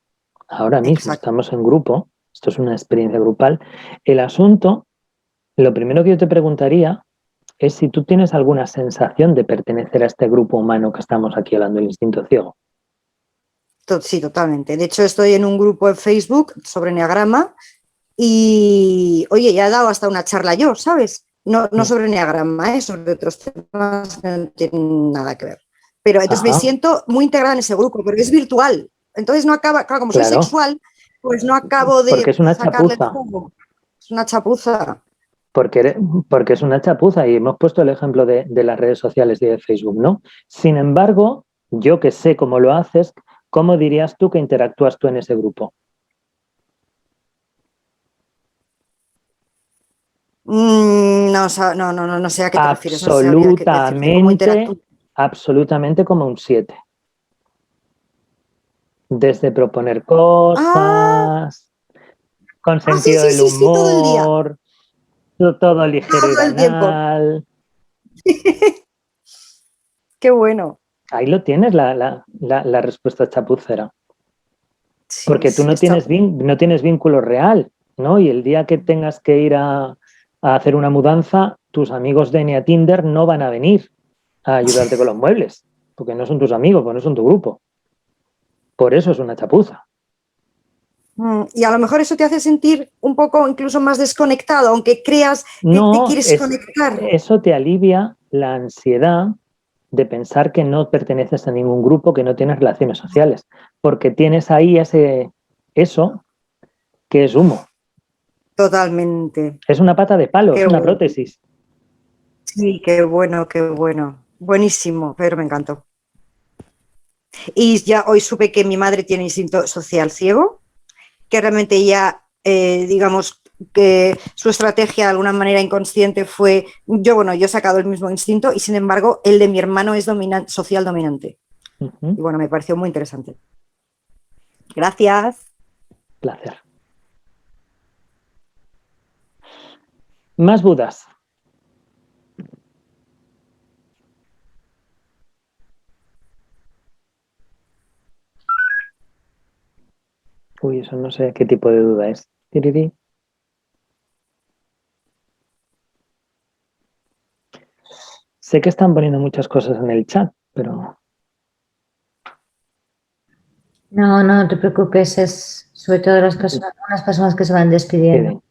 estamos en grupo, esto es una experiencia grupal, el asunto, lo primero que yo te preguntaría es si tú tienes alguna sensación de pertenecer a este grupo humano que estamos aquí hablando del instinto ciego. Sí, totalmente. De hecho, estoy en un grupo en Facebook sobre enneagrama y, oye, ya he dado hasta una charla yo, ¿sabes? No sobre enneagrama, sobre otros temas que no tienen nada que ver. Pero entonces me siento muy integrada en ese grupo, pero es virtual. Entonces no acaba, claro, como soy sexual, pues no acabo de porque es una sacarle chapuza. el jugo. Es una chapuza. Porque es una chapuza y hemos puesto el ejemplo de las redes sociales y de Facebook, ¿no? Sin embargo, yo que sé cómo lo haces, ¿cómo dirías tú que interactúas tú en ese grupo? No sé a qué te refieres. Absolutamente como un 7. Desde proponer cosas, con sentido del humor, todo ligero y banal. Qué bueno. Ahí lo tienes, la respuesta chapucera. Porque tú no tienes vínculo real, ¿no? Y el día que tengas que ir a hacer una mudanza, tus amigos de Enia Tinder no van a venir a ayudarte con los muebles, porque no son tus amigos, porque no son tu grupo. Por eso es una chapuza. Y a lo mejor eso te hace sentir un poco incluso más desconectado, aunque creas que te quieres conectar. Eso te alivia la ansiedad de pensar que no perteneces a ningún grupo, que no tienes relaciones sociales, porque tienes ahí eso que es humo. Totalmente. Es una pata de palo, es una prótesis. Sí, qué bueno, qué bueno. Buenísimo, pero me encantó. Y ya hoy supe que mi madre tiene instinto social ciego, que realmente ella, digamos, que su estrategia de alguna manera inconsciente fue, yo he sacado el mismo instinto y sin embargo el de mi hermano es social dominante. Y bueno, me pareció muy interesante. Gracias. Placer. Más dudas. Uy, eso no sé qué tipo de duda es. Tirirí. Sé que están poniendo muchas cosas en el chat, pero... No, no te preocupes, es sobre todo unas personas que se van despidiendo.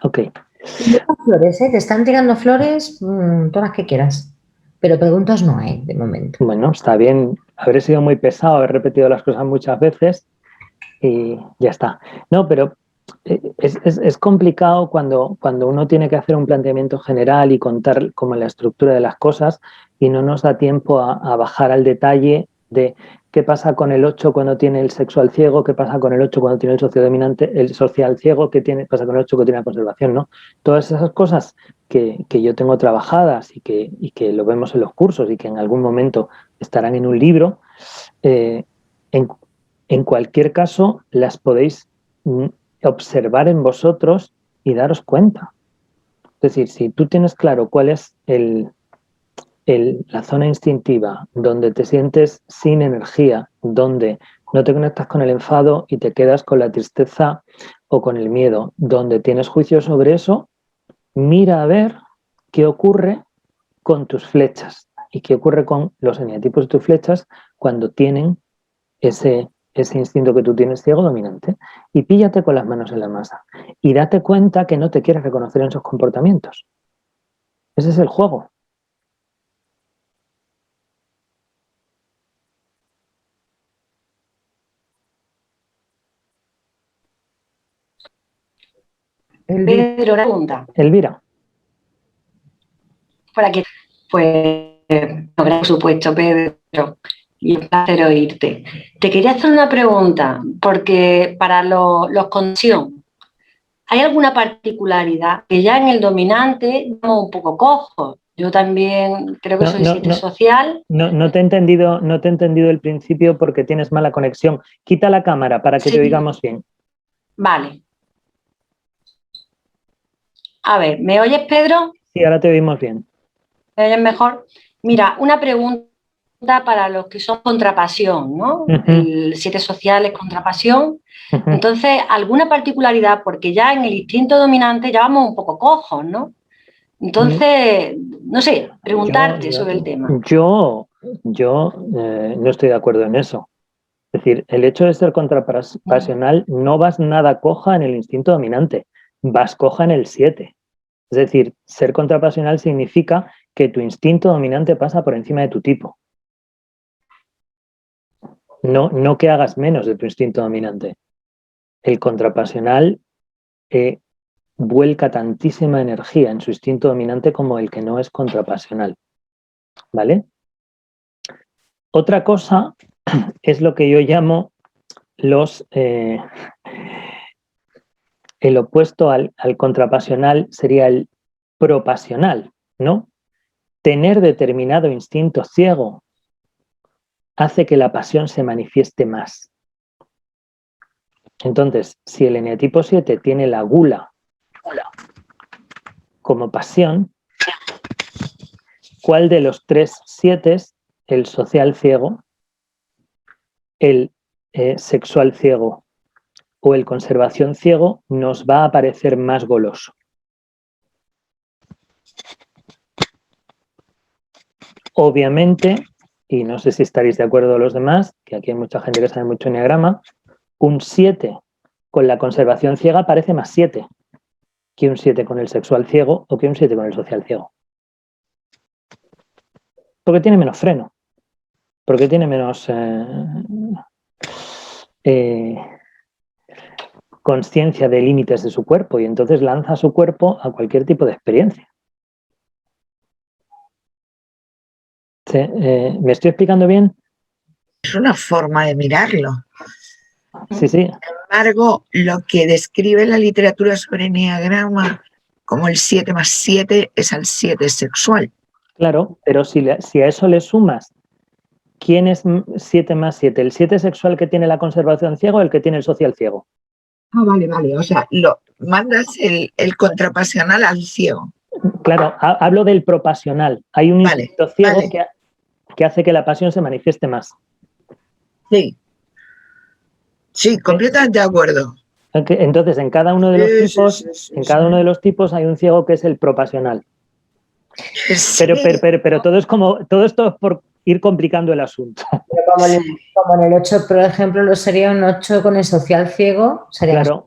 Ok. Y flores, ¿eh? Te están tirando flores, todas las que quieras, pero preguntas no hay de momento. Bueno, está bien. Habré sido muy pesado, haber repetido las cosas muchas veces y ya está. No, pero es complicado cuando uno tiene que hacer un planteamiento general y contar como la estructura de las cosas y no nos da tiempo a bajar al detalle de qué pasa con el 8 cuando tiene el sexual ciego, qué pasa con el 8 cuando tiene el sociodominante, el social ciego, pasa con el 8 que tiene la conservación, ¿no? Todas esas cosas que yo tengo trabajadas y que lo vemos en los cursos y que en algún momento estarán en un libro, en cualquier caso las podéis observar en vosotros y daros cuenta. Es decir, si tú tienes claro cuál es la zona instintiva donde te sientes sin energía, donde no te conectas con el enfado y te quedas con la tristeza o con el miedo, donde tienes juicio sobre eso, mira a ver qué ocurre con tus flechas y qué ocurre con los eneatipos de tus flechas cuando tienen ese instinto que tú tienes ciego dominante, y píllate con las manos en la masa y date cuenta que no te quieres reconocer en esos comportamientos. Ese es el juego. Pedro, una pregunta. Elvira. Por aquí. Pues, por supuesto, Pedro. Y un placer oírte. Te quería hacer una pregunta, porque para los condición, ¿hay alguna particularidad que ya en el dominante estamos un poco cojos? Yo también creo que soy 7 social. No te he entendido el principio porque tienes mala conexión. Quita la cámara para que te oigamos bien. Vale. A ver, ¿me oyes, Pedro? Sí, ahora te oímos bien. ¿Me oyes mejor? Mira, una pregunta para los que son contrapasión, ¿no? El 7 social es contrapasión. Entonces, ¿alguna particularidad? Porque ya en el instinto dominante ya vamos un poco cojos, ¿no? Entonces, no sé, preguntarte sobre el tema. Yo no estoy de acuerdo en eso. Es decir, el hecho de ser contrapasional no vas nada coja en el instinto dominante, vas coja en el 7. Es decir, ser contrapasional significa que tu instinto dominante pasa por encima de tu tipo. No que hagas menos de tu instinto dominante. El contrapasional vuelca tantísima energía en su instinto dominante como el que no es contrapasional. ¿Vale? Otra cosa es lo que yo llamo el opuesto al contrapasional sería el propasional, ¿no? Tener determinado instinto ciego hace que la pasión se manifieste más. Entonces, si el eneatipo 7 tiene la gula como pasión, ¿cuál de los 3 7, el social ciego, el sexual ciego o el conservación ciego, nos va a parecer más goloso? Obviamente, y no sé si estaréis de acuerdo los demás, que aquí hay mucha gente que sabe mucho enneagrama, un 7 con la conservación ciega parece más 7 que un 7 con el sexual ciego o que un 7 con el social ciego. Porque tiene menos freno, porque tiene menos conciencia de límites de su cuerpo y entonces lanza su cuerpo a cualquier tipo de experiencia. ¿Me estoy explicando bien? Es una forma de mirarlo. Sí, sí. Sin embargo, lo que describe la literatura sobre enneagrama como el 7+7 es al 7 sexual. Claro, pero si a eso le sumas, ¿quién es 7+7? ¿El 7 sexual que tiene la conservación ciego o el que tiene el social ciego? Ah, vale. O sea, mandas el contrapasional al ciego. Claro, hablo del propasional. Hay un instinto ciego que hace que la pasión se manifieste más. Sí, completamente de acuerdo. Entonces, en cada uno de los uno de los tipos hay un ciego que es el propasional. Pero todo esto es por ir complicando el asunto. Pero como en el 8, por ejemplo, sería un 8 con el social ciego. Claro,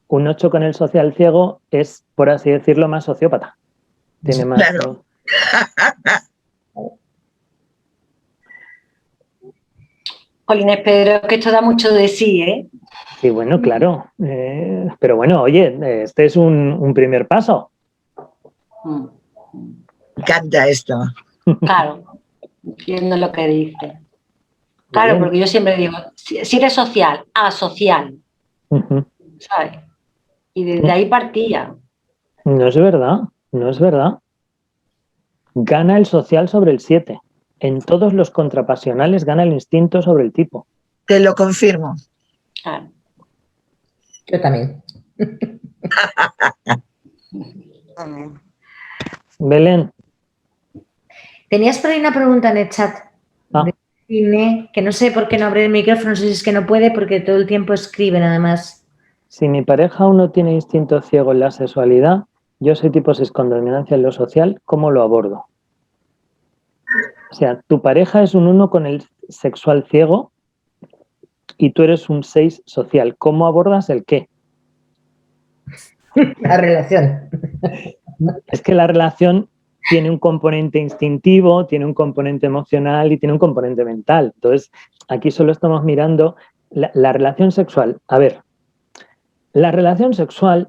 un 8 con el social ciego es, por así decirlo, más sociópata. Tiene más. Claro. Jolines, Pedro, que esto da mucho de sí, ¿eh? Sí, bueno, claro. Pero bueno, oye, este es un primer paso. Me encanta esto. Claro, entiendo lo que dices. Claro, porque yo siempre digo, si eres social, asocial, ¿sabes? Y desde ahí partía. No es verdad, no es verdad. Gana el social sobre el 7. En todos los contrapasionales gana el instinto sobre el tipo. Te lo confirmo. Claro. Yo también. Belén. Tenías por ahí una pregunta en el chat de cine, que no sé por qué no abre el micrófono, no sé si es que no puede porque todo el tiempo escribe nada más. Si mi pareja aún no tiene instinto ciego en la sexualidad, yo soy tipo 6 con dominancia en lo social, ¿cómo lo abordo? O sea, tu pareja es un 1 con el sexual ciego y tú eres un 6 social. ¿Cómo abordas el qué? La relación. Es que la relación tiene un componente instintivo, tiene un componente emocional y tiene un componente mental. Entonces, aquí solo estamos mirando la relación sexual. A ver, la relación sexual,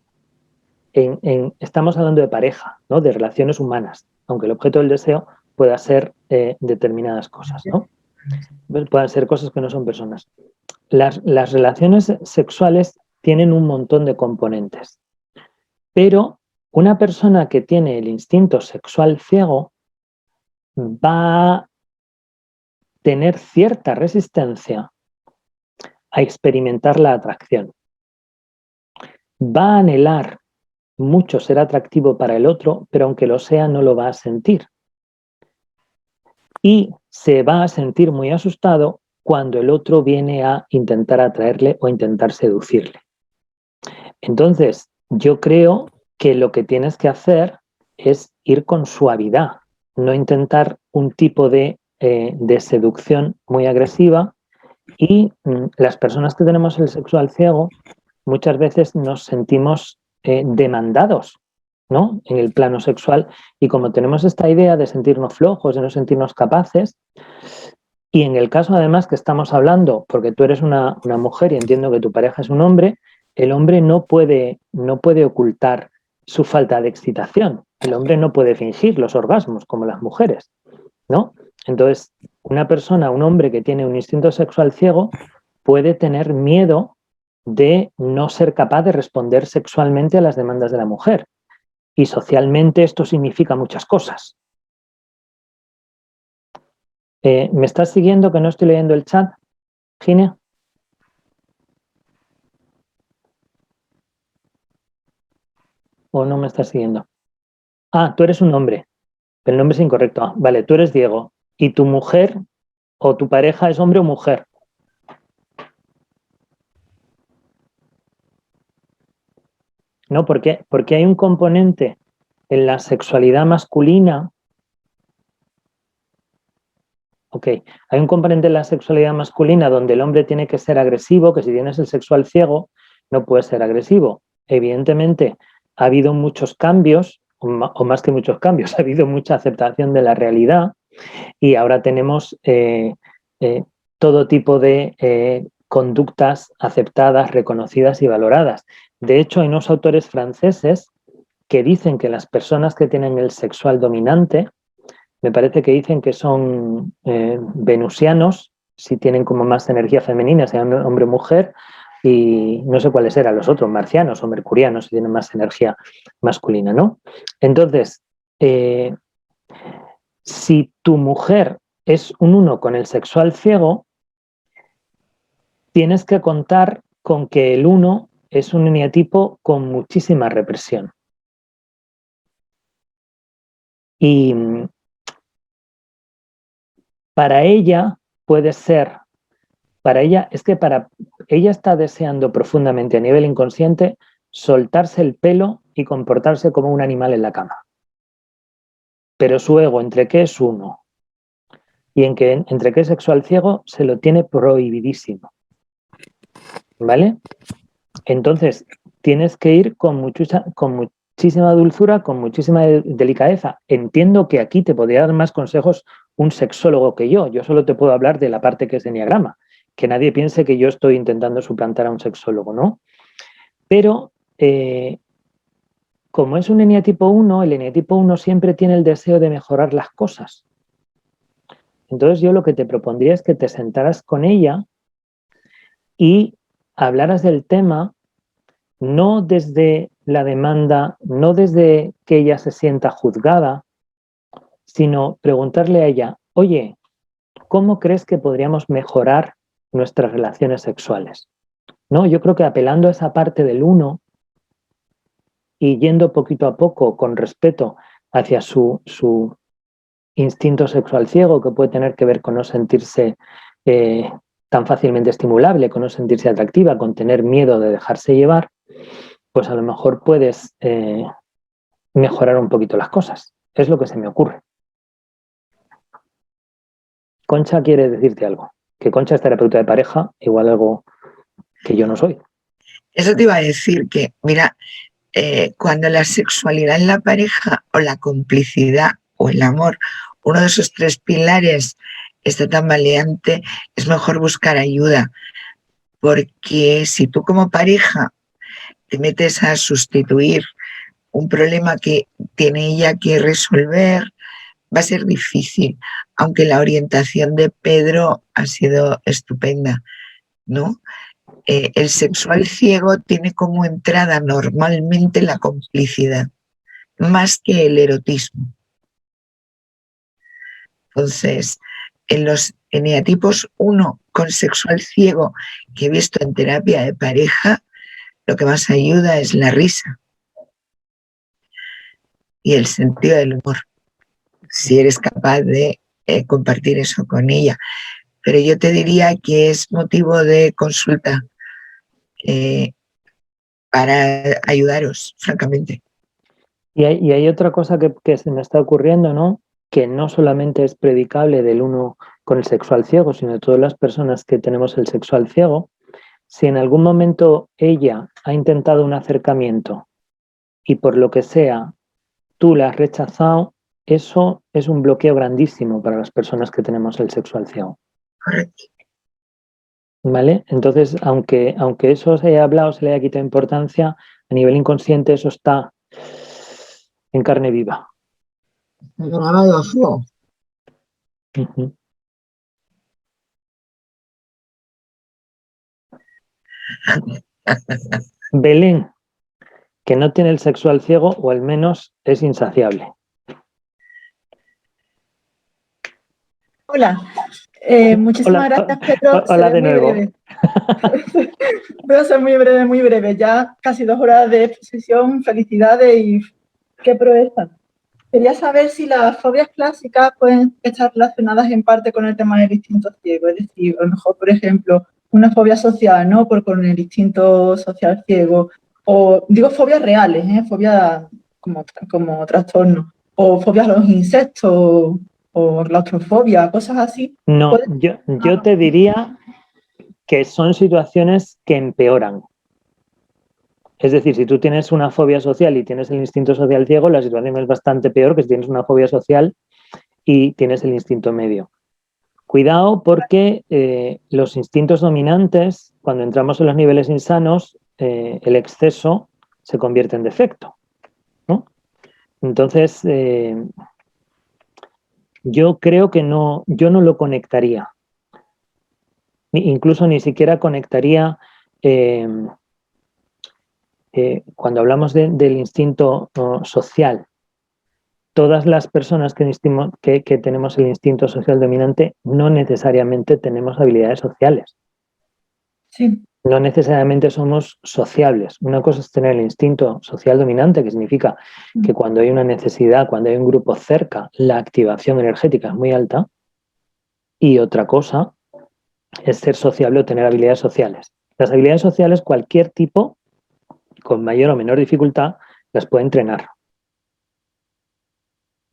estamos hablando de pareja, ¿no? De relaciones humanas, aunque el objeto del deseo pueda ser determinadas cosas, ¿no? Puedan ser cosas que no son personas. Las relaciones sexuales tienen un montón de componentes, pero una persona que tiene el instinto sexual ciego va a tener cierta resistencia a experimentar la atracción. Va a anhelar mucho ser atractivo para el otro, pero aunque lo sea, no lo va a sentir. Y se va a sentir muy asustado cuando el otro viene a intentar atraerle o intentar seducirle. Entonces, yo creo que lo que tienes que hacer es ir con suavidad, no intentar un tipo de seducción muy agresiva. Y las personas que tenemos el sexual ciego muchas veces nos sentimos demandados, ¿no? En el plano sexual, y como tenemos esta idea de sentirnos flojos, de no sentirnos capaces, y en el caso además que estamos hablando, porque tú eres una mujer y entiendo que tu pareja es un hombre, el hombre no puede ocultar su falta de excitación, el hombre no puede fingir los orgasmos como las mujeres, ¿no? Entonces, una persona, un hombre que tiene un instinto sexual ciego puede tener miedo de no ser capaz de responder sexualmente a las demandas de la mujer. Y socialmente esto significa muchas cosas. ¿Me estás siguiendo que no estoy leyendo el chat, Gine? ¿O no me estás siguiendo? Ah, tú eres un hombre. El nombre es incorrecto. Ah, vale, tú eres Diego. ¿Y tu mujer o tu pareja es hombre o mujer? No, porque hay un componente en la sexualidad masculina. Ok, hay un componente en la sexualidad masculina donde el hombre tiene que ser agresivo, que si tienes el sexual ciego no puede ser agresivo. Evidentemente ha habido muchos cambios, o más que muchos cambios, ha habido mucha aceptación de la realidad y ahora tenemos todo tipo de conductas aceptadas, reconocidas y valoradas. De hecho, hay unos autores franceses que dicen que las personas que tienen el sexual dominante, me parece que dicen que son venusianos, si tienen como más energía femenina, sean hombre o mujer, y no sé cuáles eran los otros, marcianos o mercurianos, si tienen más energía masculina, ¿no? Entonces, si tu mujer es un 1 con el sexual ciego, tienes que contar con que el 1 es un eneatipo con muchísima represión. Y para ella puede ser, ella está deseando profundamente a nivel inconsciente soltarse el pelo y comportarse como un animal en la cama. Pero su ego, entre que es 1 y entre que es sexual ciego, se lo tiene prohibidísimo. ¿Vale? Entonces, tienes que ir con muchísima dulzura, con muchísima delicadeza. Entiendo que aquí te podría dar más consejos un sexólogo que yo. Yo solo te puedo hablar de la parte que es eneagrama. Que nadie piense que yo estoy intentando suplantar a un sexólogo, ¿no? Pero, como es un eneatipo 1, el eneatipo 1 siempre tiene el deseo de mejorar las cosas. Entonces, yo lo que te propondría es que te sentaras con ella y hablaras del tema no desde la demanda, no desde que ella se sienta juzgada, sino preguntarle a ella, oye, ¿cómo crees que podríamos mejorar nuestras relaciones sexuales? ¿No? Yo creo que apelando a esa parte del 1 y yendo poquito a poco con respeto hacia su instinto sexual ciego, que puede tener que ver con no sentirse tan fácilmente estimulable, con no sentirse atractiva, con tener miedo de dejarse llevar, pues a lo mejor puedes mejorar un poquito las cosas. Es lo que se me ocurre. Concha quiere decirte algo. Que Concha es terapeuta de pareja, igual algo que yo no soy. Eso te iba a decir que, mira, cuando la sexualidad en la pareja o la complicidad o el amor, uno de esos 3 pilares está tan tambaleante, es mejor buscar ayuda. Porque si tú como pareja te metes a sustituir un problema que tiene ella que resolver, va a ser difícil, aunque la orientación de Pedro ha sido estupenda, ¿no? El sexual ciego tiene como entrada normalmente la complicidad, más que el erotismo. Entonces, en los eneatipos 1 con sexual ciego que he visto en terapia de pareja, lo que más ayuda es la risa y el sentido del humor, si eres capaz de compartir eso con ella. Pero yo te diría que es motivo de consulta para ayudaros, francamente. Y hay otra cosa que se me está ocurriendo, ¿no? Que no solamente es predicable del 1 con el sexual ciego, sino de todas las personas que tenemos el sexual ciego. Si en algún momento ella ha intentado un acercamiento y por lo que sea tú la has rechazado, eso es un bloqueo grandísimo para las personas que tenemos el sexual ciego. Correcto. ¿Vale? Entonces, aunque eso se haya hablado, se le haya quitado importancia, a nivel inconsciente eso está en carne viva. Uh-huh. Belén, que no tiene el sexual ciego o al menos es insaciable. Hola, muchísimas gracias, Pedro. Hola de nuevo. Voy a ser muy breve, muy breve. Ya casi 2 horas de exposición, felicidades y qué proeza. Quería saber si las fobias clásicas pueden estar relacionadas en parte con el tema del instinto ciego. Es decir, a lo mejor, por ejemplo, una fobia social, ¿no? Con el instinto social ciego. O digo fobias reales, fobias como trastorno. O fobias a los insectos, o claustrofobia, cosas así. No, yo te diría que son situaciones que empeoran. Es decir, si tú tienes una fobia social y tienes el instinto social ciego, la situación es bastante peor que si tienes una fobia social y tienes el instinto medio. Cuidado porque los instintos dominantes, cuando entramos en los niveles insanos, el exceso se convierte en defecto, ¿no? Entonces, yo creo que yo no lo conectaría. incluso ni siquiera conectaría, cuando hablamos del instinto social, todas las personas que tenemos el instinto social dominante no necesariamente tenemos habilidades sociales. Sí. No necesariamente somos sociables. Una cosa es tener el instinto social dominante, que significa que cuando hay una necesidad, cuando hay un grupo cerca, la activación energética es muy alta. Y otra cosa es ser sociable o tener habilidades sociales. Las habilidades sociales, cualquier tipo, con mayor o menor dificultad, las puede entrenar.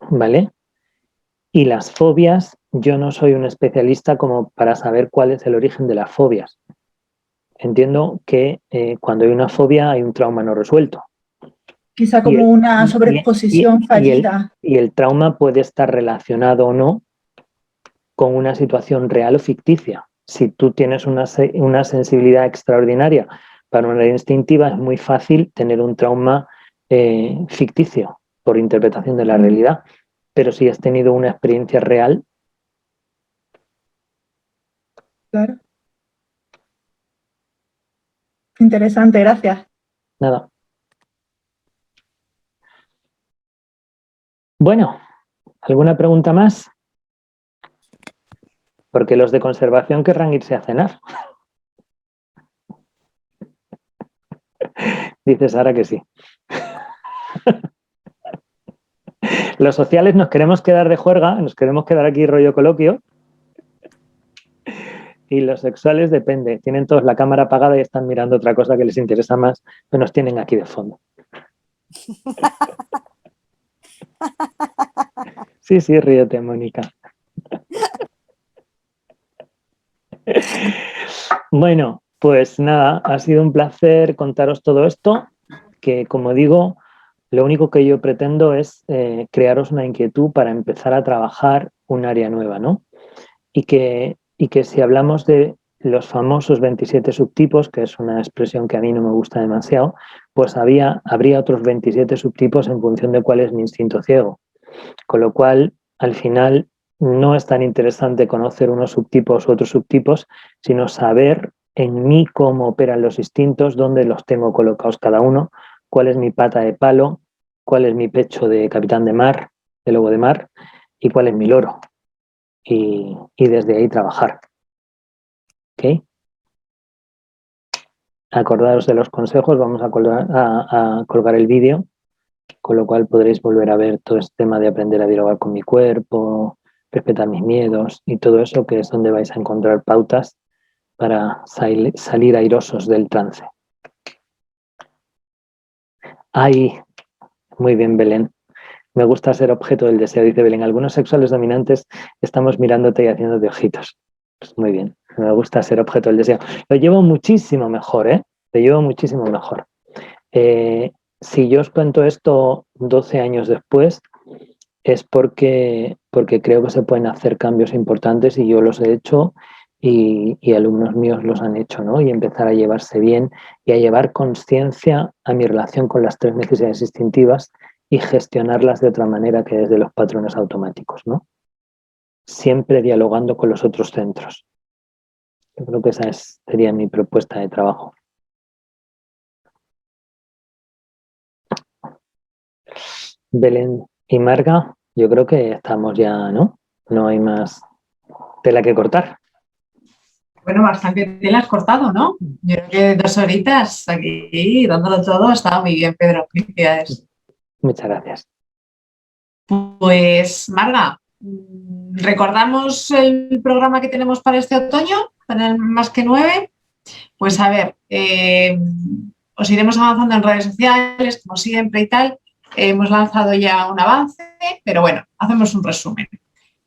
¿Vale? Y las fobias, yo no soy un especialista como para saber cuál es el origen de las fobias. Entiendo que cuando hay una fobia hay un trauma no resuelto. Quizá como una sobreexposición fallida. Y el trauma puede estar relacionado o no con una situación real o ficticia. Si tú tienes una sensibilidad extraordinaria para una instintiva, es muy fácil tener un trauma ficticio por interpretación de la realidad. Pero si has tenido una experiencia real... Claro. Interesante, gracias. Nada. Bueno, ¿alguna pregunta más? Porque los de conservación querrán irse a cenar. Dice Sara que sí. Los sociales nos queremos quedar de juerga, nos queremos quedar aquí rollo coloquio. Y los sexuales depende. Tienen todos la cámara apagada y están mirando otra cosa que les interesa más, pero nos tienen aquí de fondo. Sí, sí, ríete, Mónica. Bueno, pues nada, ha sido un placer contaros todo esto, que como digo, lo único que yo pretendo es crearos una inquietud para empezar a trabajar un área nueva, ¿no? Y que si hablamos de los famosos 27 subtipos, que es una expresión que a mí no me gusta demasiado, pues habría otros 27 subtipos en función de cuál es mi instinto ciego. Con lo cual, al final, no es tan interesante conocer unos subtipos u otros subtipos, sino saber en mí cómo operan los instintos, dónde los tengo colocados cada uno, cuál es mi pata de palo, cuál es mi pecho de capitán de mar, de lobo de mar, y cuál es mi loro. Y desde ahí trabajar. ¿Ok? Acordaros de los consejos, vamos a colgar el vídeo, con lo cual podréis volver a ver todo este tema de aprender a dialogar con mi cuerpo, respetar mis miedos y todo eso, que es donde vais a encontrar pautas para salir airosos del trance. ¡Ay! Muy bien, Belén. Me gusta ser objeto del deseo, dice Belén. Algunos sexuales dominantes estamos mirándote y haciéndote ojitos. Pues muy bien, me gusta ser objeto del deseo. Lo llevo muchísimo mejor, ¿eh? Lo llevo muchísimo mejor. Si yo os cuento esto 12 años después, es porque creo que se pueden hacer cambios importantes y yo los he hecho y alumnos míos los han hecho, ¿no? Y empezar a llevarse bien y a llevar conciencia a mi relación con las 3 necesidades instintivas y gestionarlas de otra manera que desde los patrones automáticos, ¿no? Siempre dialogando con los otros centros. Yo creo que esa sería mi propuesta de trabajo. Belén y Marga, yo creo que estamos ya, ¿no? No hay más tela que cortar. Bueno, bastante tela has cortado, ¿no? Yo creo que 2 horitas aquí dándolo todo, estaba muy bien, Pedro. Felicidades. Muchas gracias. Pues, Marga, recordamos el programa que tenemos para este otoño, para el Más que 9. Pues a ver, os iremos avanzando en redes sociales, como siempre y tal. Hemos lanzado ya un avance, pero bueno, hacemos un resumen.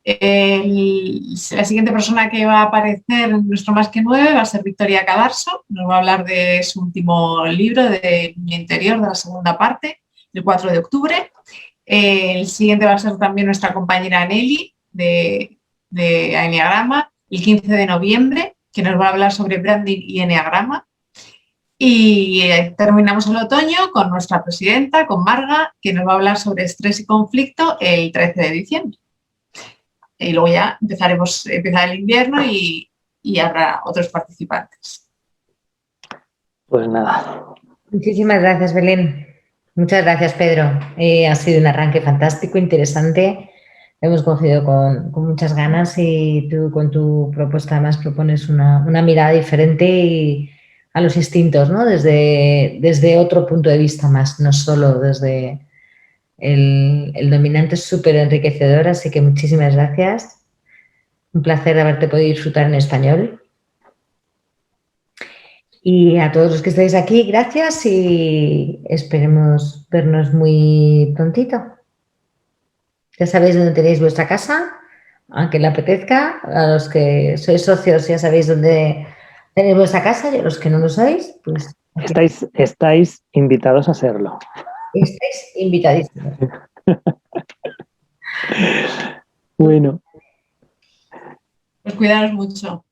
La siguiente persona que va a aparecer en nuestro Más que 9 va a ser Victoria Cadarso. Nos va a hablar de su último libro, de Niño Interior, de la segunda parte, el 4 de octubre. El siguiente va a ser también nuestra compañera Nelly, de Enneagrama, el 15 de noviembre, que nos va a hablar sobre branding y enneagrama. Y terminamos el otoño con nuestra presidenta, con Marga, que nos va a hablar sobre estrés y conflicto el 13 de diciembre. Y luego ya empezará el invierno y y habrá otros participantes. Pues nada. Muchísimas gracias, Belén. Muchas gracias, Pedro. Ha sido un arranque fantástico, interesante. Hemos cogido con muchas ganas y tú con tu propuesta además propones una mirada diferente a los instintos, ¿no? Desde otro punto de vista más, no solo desde el dominante. Es súper enriquecedor, así que muchísimas gracias. Un placer haberte podido disfrutar en español. Y a todos los que estáis aquí, gracias y esperemos vernos muy prontito. Ya sabéis dónde tenéis vuestra casa, aunque le apetezca. A los que sois socios ya sabéis dónde tenéis vuestra casa y a los que no lo sois, pues... Estáis invitados a hacerlo. Estáis invitadísimos. Bueno. Pues cuidaros mucho.